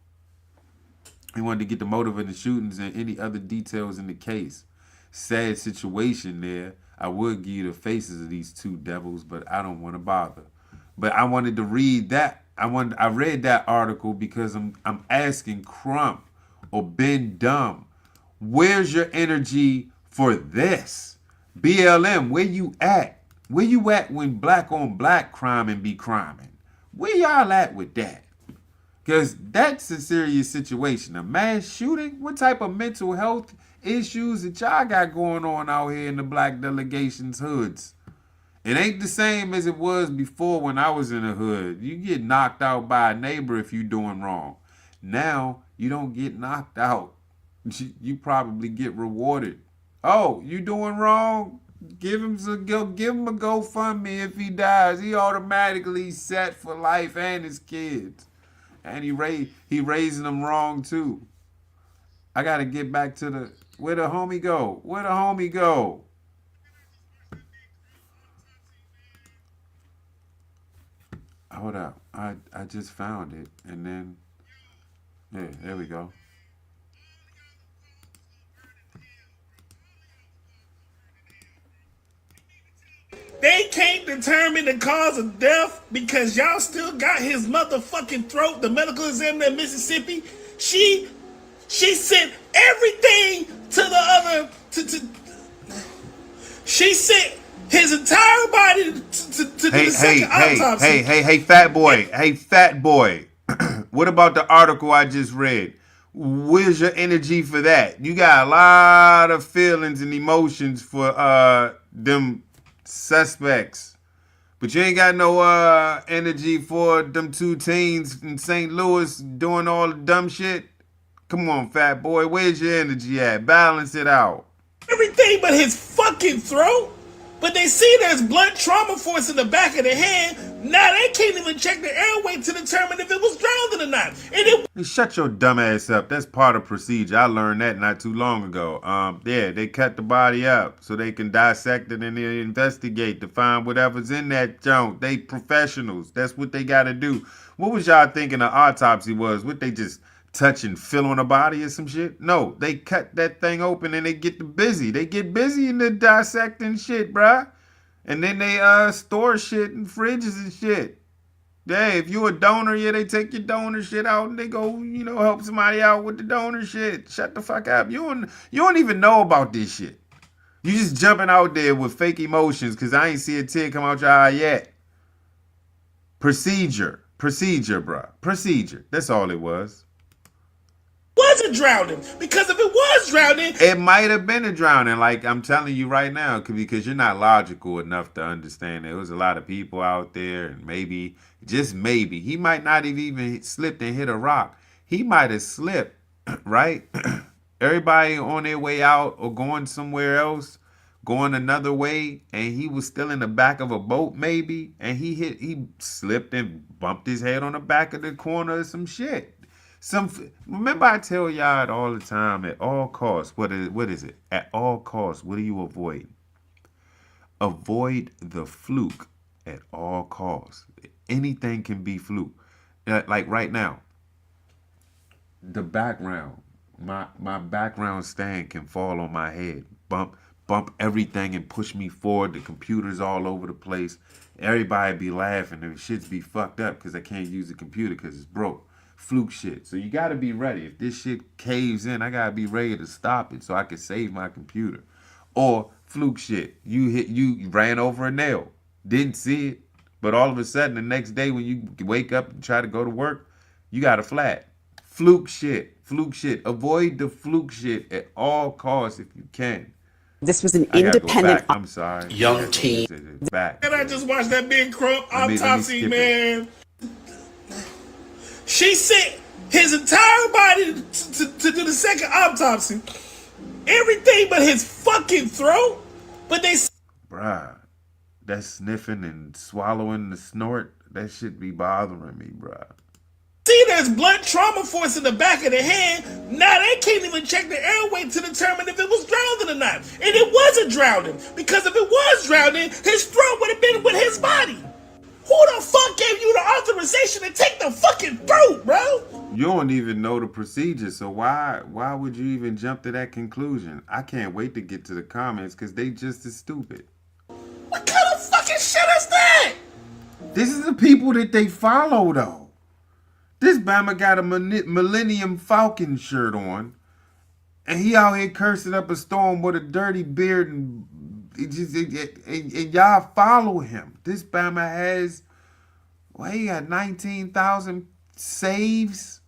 They wanted to get the motive of the shootings and any other details in the case. Sad situation there. I would give you the faces of these 2 devils, but I don't want to bother. But I wanted to read that. I read that article because I'm asking CRUMP or Ben Dumb, where's your energy for this? BLM, where you at? Where you at when black on black crime and be criming? Where y'all at with that? Because that's a serious situation. A mass shooting? What type of mental health issues that y'all got going on out here in the black delegation's hoods? It ain't the same as it was before when I was in the hood. You get knocked out by a neighbor if you doing wrong. Now, you don't get knocked out. You probably get rewarded. Oh, you doing wrong? Give him a GoFundMe if he dies. He automatically set for life and his kids. And he raising them wrong too. I gotta get back to where the homie go? Where the homie go? Hold up. I just found it. And then, yeah, there we go. They can't determine the cause of death because y'all still got his motherfucking throat. The medical examiner in Mississippi, she sent everything to the other. She sent his entire body to the second autopsy. Hey, fat boy. What about the article I just read? Where's your energy for that? You got a lot of feelings and emotions for them suspects, but you ain't got no energy for them 2 teens in St. Louis doing all the dumb shit. Come on, fat boy, where's your energy at? Balance it out. Everything but his fucking throat. But they see there's blunt trauma force in the back of the head. Now they can't even check the airway to determine if it was drowning or not. And shut your dumb ass up. That's part of procedure. I learned that not too long ago. Yeah, they cut the body up so they can dissect it and they investigate to find whatever's in that junk. They professionals. That's what they got to do. What was y'all thinking an autopsy was? What, they just touch and feel on a body or some shit? No, they cut that thing open and they get busy. They get busy in the dissecting shit, bruh. And then they store shit in fridges and shit. Yeah, if you a donor, yeah, they take your donor shit out and they go, help somebody out with the donor shit. Shut the fuck up. You don't even know about this shit. You just jumping out there with fake emotions because I ain't see a tear come out your eye yet. Procedure, bruh. Procedure. That's all it was. Wasn't drowning, because if it was drowning, it might have been a drowning. Like I'm telling you right now, because you're not logical enough to understand there was a lot of people out there, and maybe, just maybe, he might not have even slipped and hit a rock. He might have slipped, right? Everybody on their way out or going somewhere else, going another way, and he was still in the back of a boat maybe, and he slipped and bumped his head on the back of the corner or some shit. Remember I tell y'all it all the time, at all costs. What is it? At all costs, what do you avoid? Avoid the fluke at all costs. Anything can be fluke. Like right now, the background, my background stand can fall on my head, bump bump everything and push me forward. The computer's all over the place. Everybody be laughing and the shits be fucked up because I can't use the computer because it's broke. Fluke shit. So you got to be ready. If this shit caves in, I got to be ready to stop it so I can save my computer. Or fluke shit. You ran over a nail. Didn't see it. But all of a sudden, the next day when you wake up and try to go to work, you got a flat. Fluke shit. Fluke shit. Avoid the fluke shit at all costs if you can. This was an independent. I'm sorry. Young teen. Back. And I just watched that big CRUMP autopsy, man. She sent his entire body to do the second autopsy. Everything but his fucking throat. But they... Bruh, that sniffing and swallowing the snort, that shit be bothering me, bruh. See, there's blunt trauma force in the back of the head. Now they can't even check the airway to determine if it was drowning or not. And it wasn't drowning. Because if it was drowning, his throat would have been with his body. Who the fuck gave you the authorization to take the fucking throat, bro? You don't even know the procedure, so why would you even jump to that conclusion? I can't wait to get to the comments because they just as stupid. What kind of fucking shit is that? This is the people that they follow, though. This Bama got a Millennium Falcon shirt on, and he out here cursing up a storm with a dirty beard, and y'all follow him. This Bama has, well, he got 19,000 saves,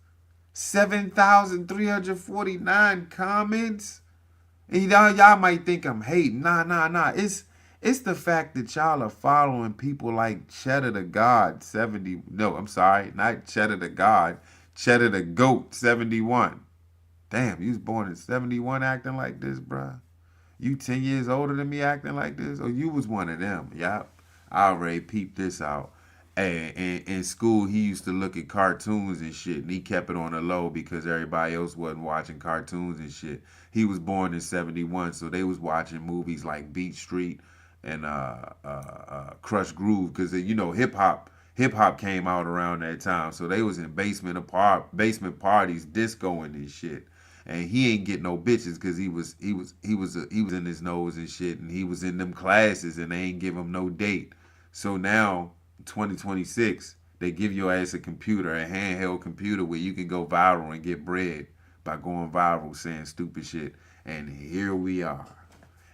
7,349 comments. And y'all might think I'm hating. Nah. It's the fact that y'all are following people like Cheddar the God 70. No, I'm sorry, not Cheddar the God. Cheddar the Goat 71. Damn, you was born in 71 acting like this, bruh. You 10 years older than me acting like this? Or you was one of them? Yup. I already peeped this out. And in school, he used to look at cartoons and shit, and he kept it on the low because everybody else wasn't watching cartoons and shit. He was born in 71, so they was watching movies like Beat Street and Crush Groove, because you know hip hop came out around that time, so they was in basement parties, discoing and shit. And he ain't get no bitches because he was in his nose and shit, and he was in them classes and they ain't give him no date. So now 2026, they give your ass a computer, a handheld computer where you can go viral and get bread by going viral saying stupid shit. And here we are.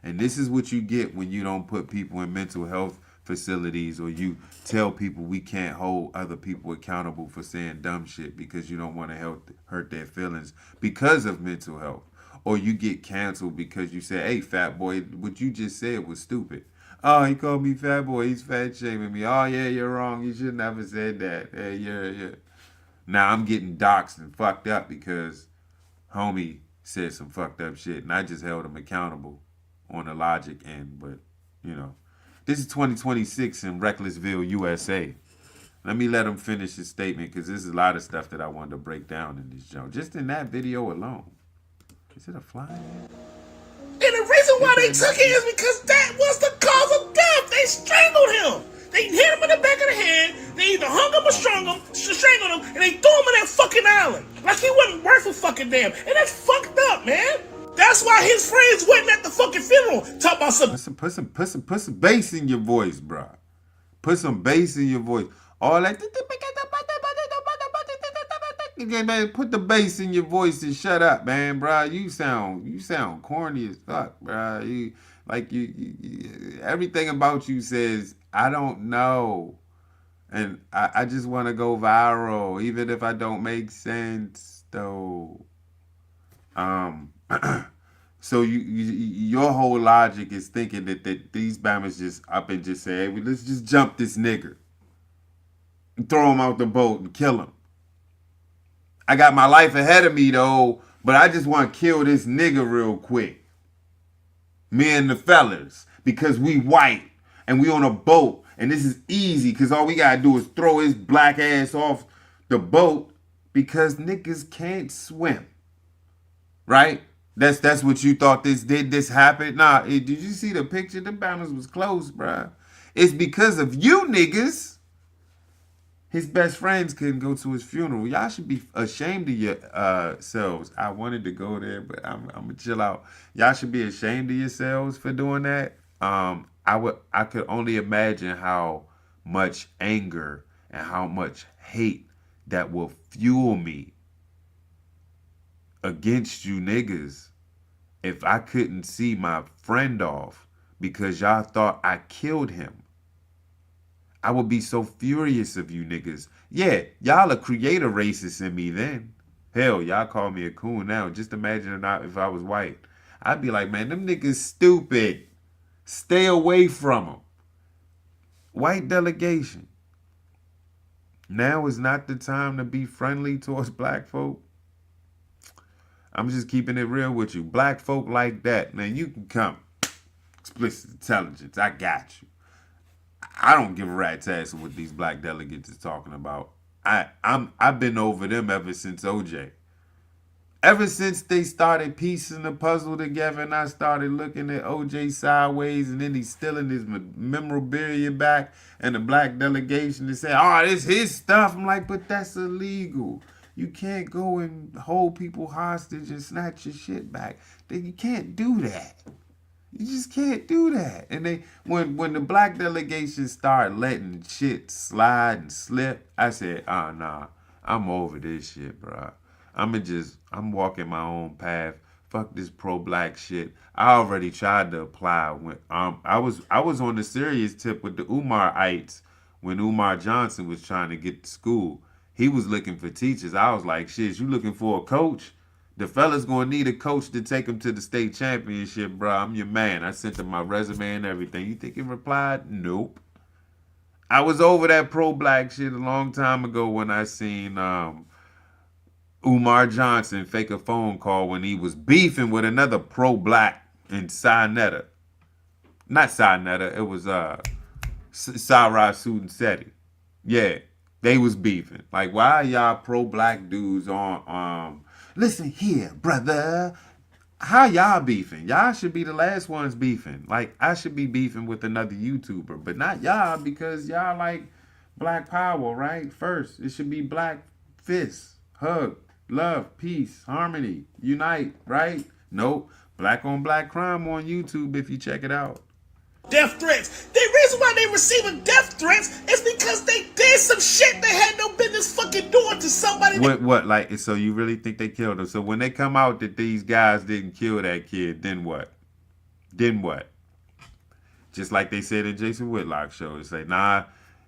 And this is what you get when you don't put people in mental health facilities, or you tell people we can't hold other people accountable for saying dumb shit because you don't want to hurt their feelings because of mental health. Or you get canceled because you say, hey, fat boy, what you just said was stupid. Oh, he called me fat boy. He's fat shaming me. Oh, yeah, you're wrong. You should never said that. Hey, yeah. Now I'm getting doxxed and fucked up because homie said some fucked up shit, and I just held him accountable on the logic end. But, you know, this is 2026 in Recklessville, USA. Let me let him finish his statement because there's a lot of stuff that I wanted to break down in this joint. Just in that video alone. Is it a fly? And the reason why they took it is because that was the cause of death. They strangled him. They hit him in the back of the head. They either hung him or strangled him, and they threw him in that fucking island. Like he wasn't worth a fucking damn. And that's fucked up, man. That's why his friends wasn't at the fucking funeral. Talk about some... Put some bass in your voice, bro. Put some bass in your voice. All that... Man, put the bass in your voice and shut up, man, bro. You sound corny as fuck, bro. You everything about you says, I don't know. And I just want to go viral, even if I don't make sense, though. So your whole logic is thinking that these Bammers just up and just say, hey, well, let's just jump this nigger and throw him out the boat and kill him. I got my life ahead of me, though, but I just want to kill this nigga real quick. Me and the fellas, because we white and we on a boat, and this is easy because all we got to do is throw his black ass off the boat because niggas can't swim. Right? That's what you thought this happened? Nah, did you see the picture? The Bammers was close, bruh. It's because of you niggas. His best friends couldn't go to his funeral. Y'all should be ashamed of yourselves. I wanted to go there, but I'm gonna chill out. Y'all should be ashamed of yourselves for doing that. I could only imagine how much anger and how much hate that will fuel me against you niggas if I couldn't see my friend off because y'all thought I killed him. I would be so furious of you niggas. Yeah, y'all a creator racist in me then. Hell, y'all call me a coon now. Just imagine if I was white. I'd be like, man, them niggas stupid. Stay away from them. White delegation. Now is not the time to be friendly towards black folk. I'm just keeping it real with you. Black folk like that, man, you can come. Explicit intelligence, I got you. I don't give a rat's ass what these black delegates is talking about. I've been over them ever since OJ. Ever since they started piecing the puzzle together and I started looking at OJ sideways and then he's stealing his memorabilia back and the black delegation is saying, oh, this his stuff. I'm like, but that's illegal. You can't go and hold people hostage and snatch your shit back. You can't do that. You just can't do that. And when the black delegation started letting shit slide and slip, I said, oh, nah, I'm over this shit, bro. I'm walking my own path. Fuck this pro-black shit. I already tried to apply when I was on the serious tip with the Umarites when Umar Johnson was trying to get to school. He was looking for teachers. I was like, shit, you looking for a coach? The fella's gonna need a coach to take him to the state championship, bro. I'm your man. I sent him my resume and everything. You think he replied? Nope. I was over that pro-black shit a long time ago when I seen Umar Johnson fake a phone call when he was beefing with another pro-black in Sinetta. Not Sinetta, it was Sarah Sudansetti. Yeah, they was beefing. Like, why are y'all pro-black dudes on listen here, brother. How y'all beefing? Y'all should be the last ones beefing. Like, I should be beefing with another YouTuber, but not y'all because y'all like black power, right? First, it should be black fists, hug, love, peace, harmony, unite, right? Nope. Black on black crime on YouTube if you check it out. Death threats. The reason why they receiving death threats is because they did some shit they had no business fucking doing to somebody. What? Like, so you really think they killed him? So when they come out that these guys didn't kill that kid, then what? Then what? Just like they said in Jason Whitlock's show, they say, nah,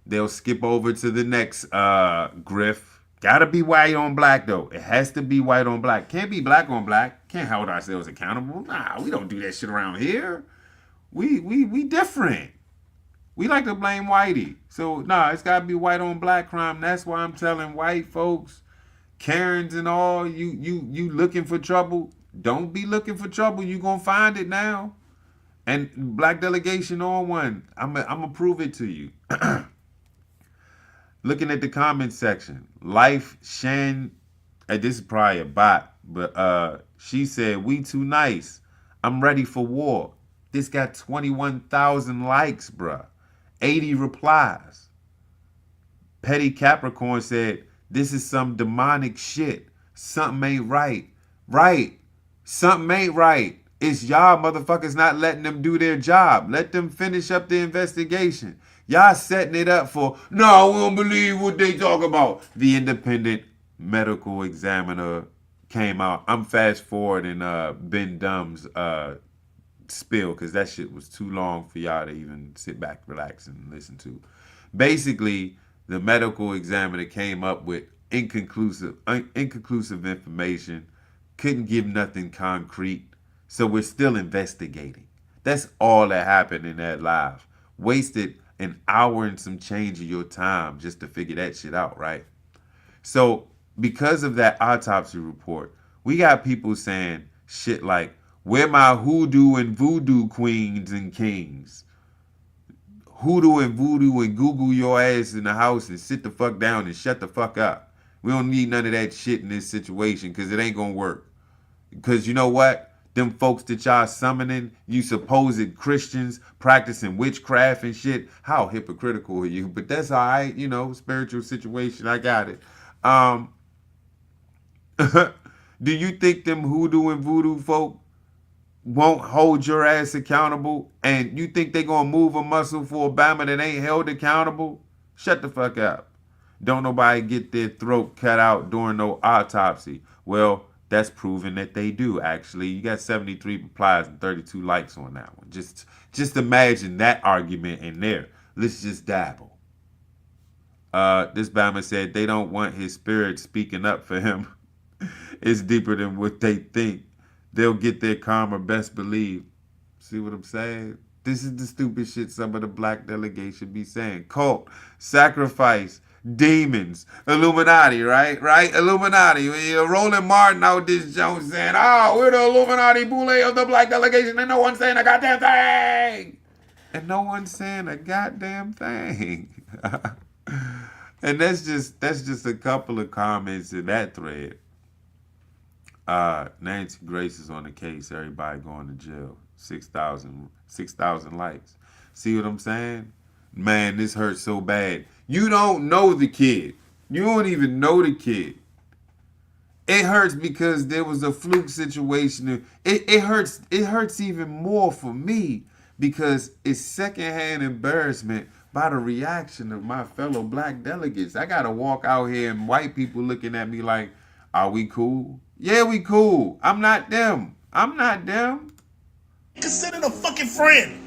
they'll skip over to the next griff. Gotta be white on black though. It has to be white on black. Can't be black on black. Can't hold ourselves accountable. Nah, we don't do that shit around here. We different. We like to blame whitey. So nah, it's gotta be white on black crime. That's why I'm telling white folks, Karens and all, you looking for trouble. Don't be looking for trouble. You gonna find it now. And black delegation on one. I'm gonna prove it to you. Looking at the comment section, Life Shan, this is probably a bot, but she said, we too nice. I'm ready for war. This got 21,000 likes, bruh. 80 replies. Petty Capricorn said, this is some demonic shit. Something ain't right. Right. Something ain't right. It's y'all motherfuckers not letting them do their job. Let them finish up the investigation. Y'all setting it up for, no, we don't believe what they talk about. The independent medical examiner came out. I'm fast forwarding Ben Dumb's spill because that shit was too long for y'all to even sit back, relax, and listen to. Basically, the medical examiner came up with inconclusive information, couldn't give nothing concrete, so we're still investigating. That's all that happened in that live. Wasted an hour and some change of your time just to figure that shit out, right? So because of that autopsy report, we got people saying shit like, where my hoodoo and voodoo queens and kings? Hoodoo and voodoo and Google your ass in the house and sit the fuck down and shut the fuck up. We don't need none of that shit in this situation because it ain't gonna work. Because you know what? Them folks that y'all summoning, you supposed Christians practicing witchcraft and shit. How hypocritical are you? But that's all right, you know, spiritual situation. I got it. Do you think them hoodoo and voodoo folk won't hold your ass accountable? And you think they gonna move a muscle for Obama that ain't held accountable? Shut the fuck up. Don't nobody get their throat cut out during no autopsy. Well, that's proving that they do, actually. You got 73 replies and 32 likes on that one. Just imagine that argument in there. Let's just dabble. This Bama said they don't want his spirit speaking up for him. It's deeper than what they think. They'll get their karma, best believe. See what I'm saying? This is the stupid shit some of the black delegation be saying. Cult, sacrifice, demons, Illuminati, right? Illuminati. Roland Martin out this Jones saying, oh, we're the Illuminati boule of the black delegation, and no one's saying a goddamn thing. And no one's saying a goddamn thing. And that's just a couple of comments in that thread. Nancy Grace is on the case. Everybody going to jail. 6,000 likes. See what I'm saying? Man, this hurts so bad. You don't know the kid. You don't even know the kid. It hurts because there was a fluke situation. It hurts even more for me because it's secondhand embarrassment by the reaction of my fellow black delegates. I gotta walk out here and white people looking at me like, are we cool? Yeah, we cool. I'm not them. Consider a fucking friend.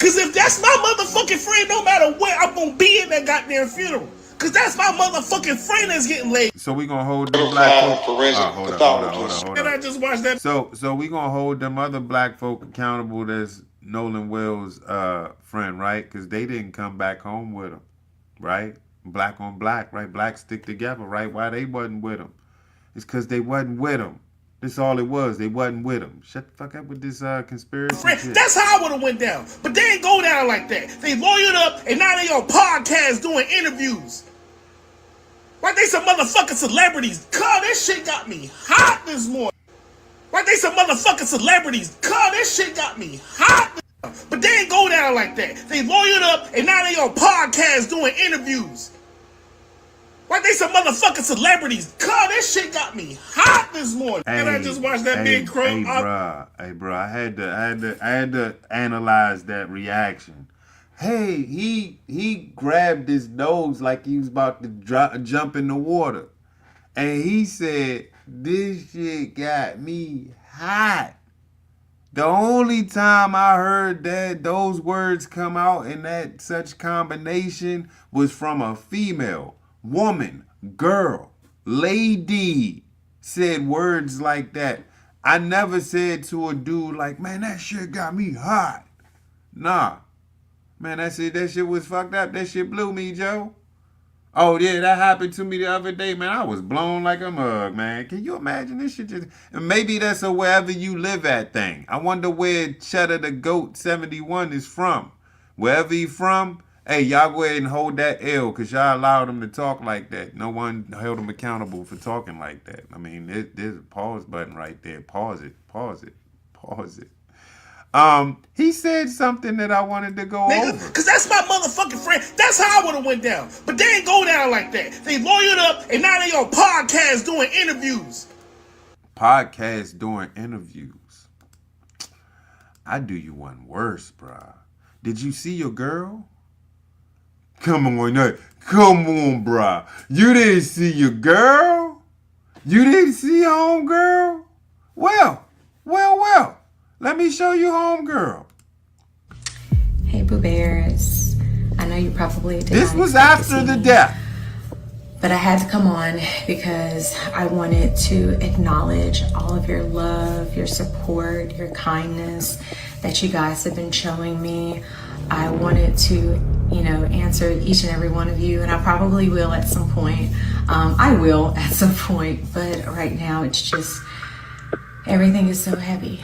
Cause if that's my motherfucking friend, no matter where, I'm gonna be in that goddamn funeral. Cause that's my motherfucking friend that's getting laid. So we gonna hold the black folk. Hold on. And I just watched that. So we gonna hold them other black folk accountable that's Nolan Wells' friend, right? Cause they didn't come back home with him, right? Black on black, right? Blacks stick together, right? Why they wasn't with him? It's cause they wasn't with him. That's all it was. They wasn't with him. Shut the fuck up with this conspiracy shit. That's how I would have went down. But they ain't go down like that. They lawyered up and now they on podcasts doing interviews. Like they some motherfucking celebrities. God, this shit got me hot this morning. Like they some motherfucking celebrities. God, this shit got me hot. But they ain't go down like that. They lawyered up and now they on podcasts doing interviews. Like they some motherfucking celebrities. God, this shit got me hot this morning. And I just watched that big CRUMP. Hey, bro, I had to analyze that reaction. Hey, he grabbed his nose like he was about to jump in the water. And he said, this shit got me hot. The only time I heard those words come out in that such combination was from a female. Woman, girl, lady said words like that. I never said to a dude like, man, that shit got me hot. Nah. Man, that shit was fucked up. That shit blew me, Joe. Oh, yeah, that happened to me the other day, man. I was blown like a mug, man. Can you imagine this shit? And maybe that's a wherever you live at thing. I wonder where Cheddar the Goat 71 is from. Wherever he from, hey, y'all go ahead and hold that L because y'all allowed him to talk like that. No one held him accountable for talking like that. I mean, there's a pause button right there. Pause it. He said something that I wanted to go over. Because that's my motherfucking friend. That's how I would have went down. But they ain't go down like that. They lawyered up and now they on podcasts doing interviews. I do you one worse, bruh. Did you see your girl? Come on, bruh. You didn't see your girl? You didn't see your homegirl? Well. Let me show you homegirl. Hey, Boo Bears. I know you probably did. This was after the death. But I had to come on because I wanted to acknowledge all of your love, your support, your kindness that you guys have been showing me. I wanted to, answer each and every one of you, and I probably will at some point. But right now it's just, everything is so heavy.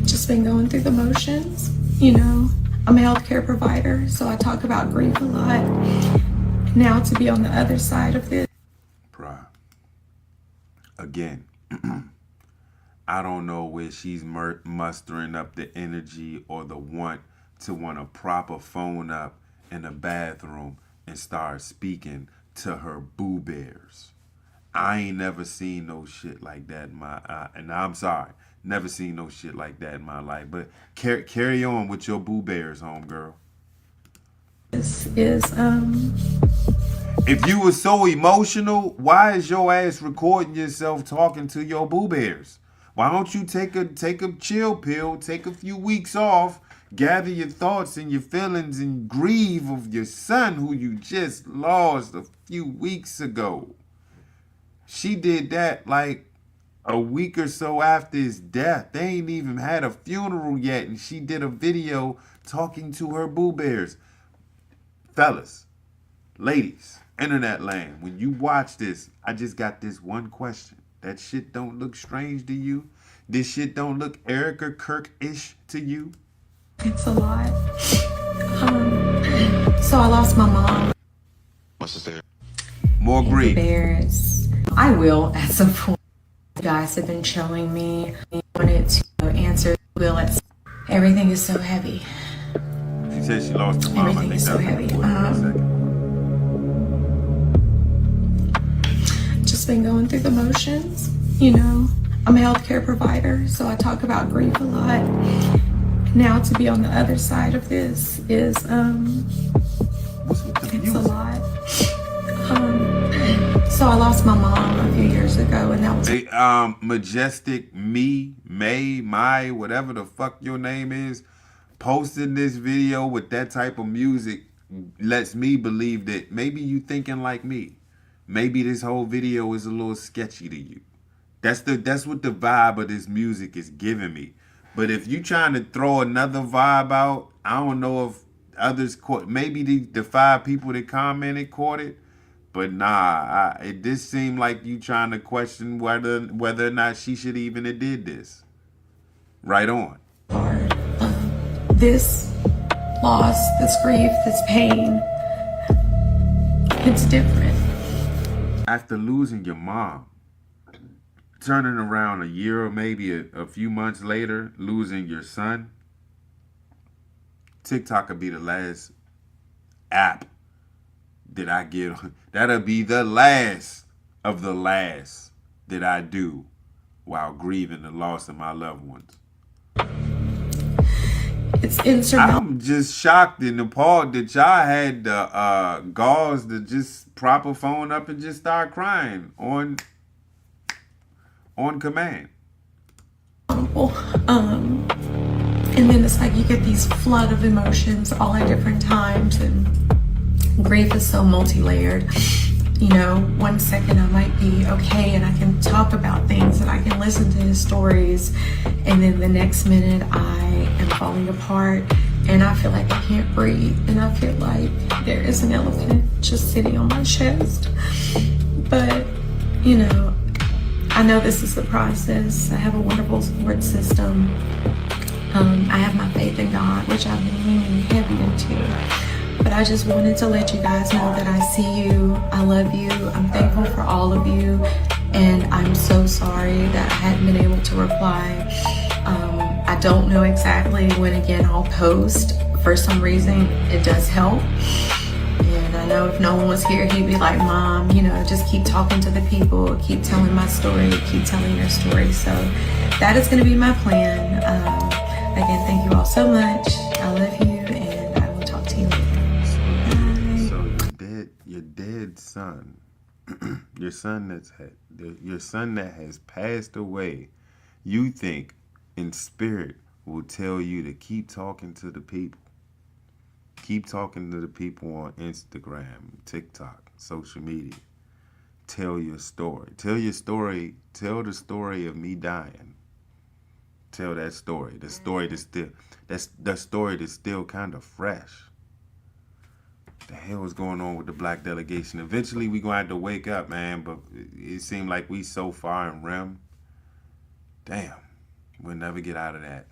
Just been going through the motions. I'm a healthcare provider, so I talk about grief a lot. Now to be on the other side of this. Bruh. Again, I don't know where she's mustering up the energy or the want to prop a phone up in a bathroom and start speaking to her boo bears. I ain't never seen no shit like that in my and I'm sorry, never seen no shit like that in my life. But carry on with your boo bears, homegirl. This is If you were so emotional, why is your ass recording yourself talking to your boo bears? Why don't you take a chill pill, take a few weeks off, gather your thoughts and your feelings, and grieve of your son who you just lost a few weeks ago? She did that like a week or so after his death. They ain't even had a funeral yet, and she did a video talking to her boo bears. Fellas, ladies, internet land, when you watch this, I just got this one question. That shit don't look strange to you? This shit don't look Erica Kirk-ish to you? It's a lot. So I lost my mom. What's there? More grief. Bears. I will at some point. You guys have been showing me. I wanted to answer will at everything is so heavy. She said she lost her mom. Everything is so heavy. Just been going through the motions. You know, I'm a healthcare provider, so I talk about grief a lot. Now to be on the other side of this is it's a lot. So I lost my mom a few years ago, and that was Majestic May, whatever the fuck your name is, posting this video with that type of music lets me believe that maybe you thinking like me. Maybe this whole video is a little sketchy to you. That's what the vibe of this music is giving me. But if you trying to throw another vibe out, I don't know if others caught. Maybe the 5 people that commented caught it. But nah, it just seemed like you trying to question whether or not she should even have did this. Right on. This loss, this grief, this pain, it's different. After losing your mom, turning around a year or maybe a few months later, losing your son, TikTok could be the last app that I get. That'll be the last of the last that I do while grieving the loss of my loved ones. It's insurmountable. I'm just shocked and appalled that y'all had the gauze to just prop a phone up and just start crying on command. And then it's like you get these flood of emotions all at different times, and grief is so multi-layered. You know, one second I might be okay and I can talk about things and I can listen to his stories, and then the next minute I am falling apart and I feel like I can't breathe, and I feel like there is an elephant just sitting on my chest. But, you know, I know this is the process. I have a wonderful support system. I have my faith in God, which I've been leaning heavy into. But I just wanted to let you guys know that I see you, I love you, I'm thankful for all of you, and I'm so sorry that I hadn't been able to reply. I don't know exactly when again I'll post. For some reason, it does help. And I know if Nolan was here, he'd be like, Mom, you know, just keep talking to the people, keep telling my story, keep telling your story. So that is going to be my plan. Again, thank you all so much. I love you, and I will talk to you later. So your dead son, your son that has passed away, you think in spirit will tell you to keep talking to the people. Keep talking to the people on Instagram, TikTok, social media. Tell your story. Tell your story. Tell the story of me dying. Tell that story. The story that's still kind of fresh. What the hell is going on with the black delegation? Eventually we gonna have to wake up, man. But it seemed like we so far in REM. Damn, we'll never get out of that.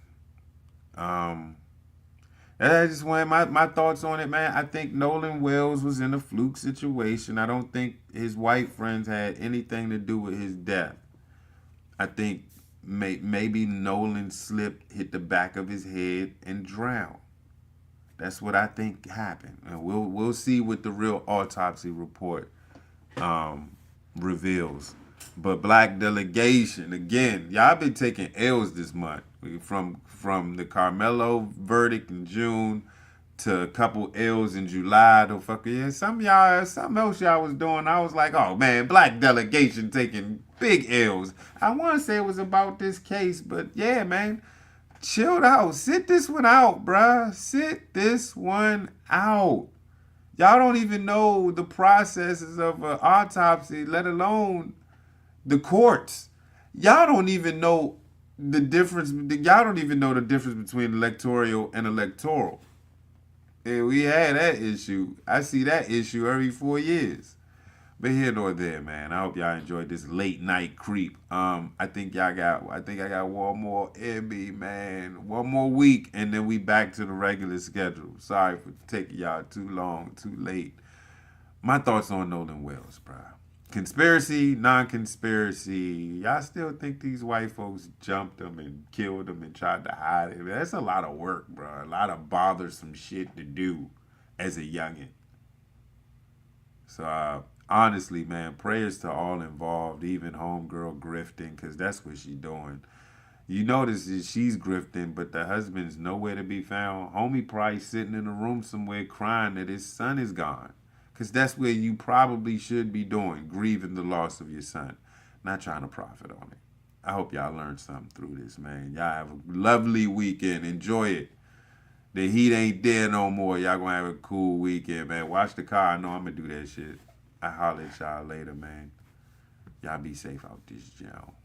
I just want my thoughts on it, man. I think Nolan Wells was in a fluke situation. I don't think his white friends had anything to do with his death. I think maybe Nolan slipped, hit the back of his head, and drowned. That's what I think happened. And we'll see what the real autopsy report reveals. But Black Delegation, again, y'all been taking L's this month. From the Carmelo verdict in June to a couple L's in July. The fuck yeah, something else y'all was doing. I was like, oh man, Black Delegation taking big L's. I want to say it was about this case, but yeah, man, chilled out. Sit this one out, bruh. Sit this one out. Y'all don't even know the processes of an autopsy, let alone the courts. Y'all don't even know the difference. Y'all don't even know the difference between electoral and electoral. And we had that issue. I see that issue every 4 years. But here nor there, man. I hope y'all enjoyed this late night creep. I think I got one more in me, man. One more week, and then we back to the regular schedule. Sorry for taking y'all too long, too late. My thoughts on Nolan Wells, bro. Conspiracy, non-conspiracy. Y'all still think these white folks jumped him and killed him and tried to hide it? That's a lot of work, bro. A lot of bothersome shit to do as a youngin'. So, honestly, man, prayers to all involved, even homegirl grifting, because that's what she's doing. You notice that she's grifting, but the husband's nowhere to be found. Homie probably sitting in a room somewhere crying that his son is gone. Because that's where you probably should be doing, grieving the loss of your son, not trying to profit on it. I hope y'all learned something through this, man. Y'all have a lovely weekend. Enjoy it. The heat ain't there no more. Y'all gonna have a cool weekend, man. Watch the car. I know I'm gonna do that shit. I holler at y'all later, man. Y'all be safe out this jail.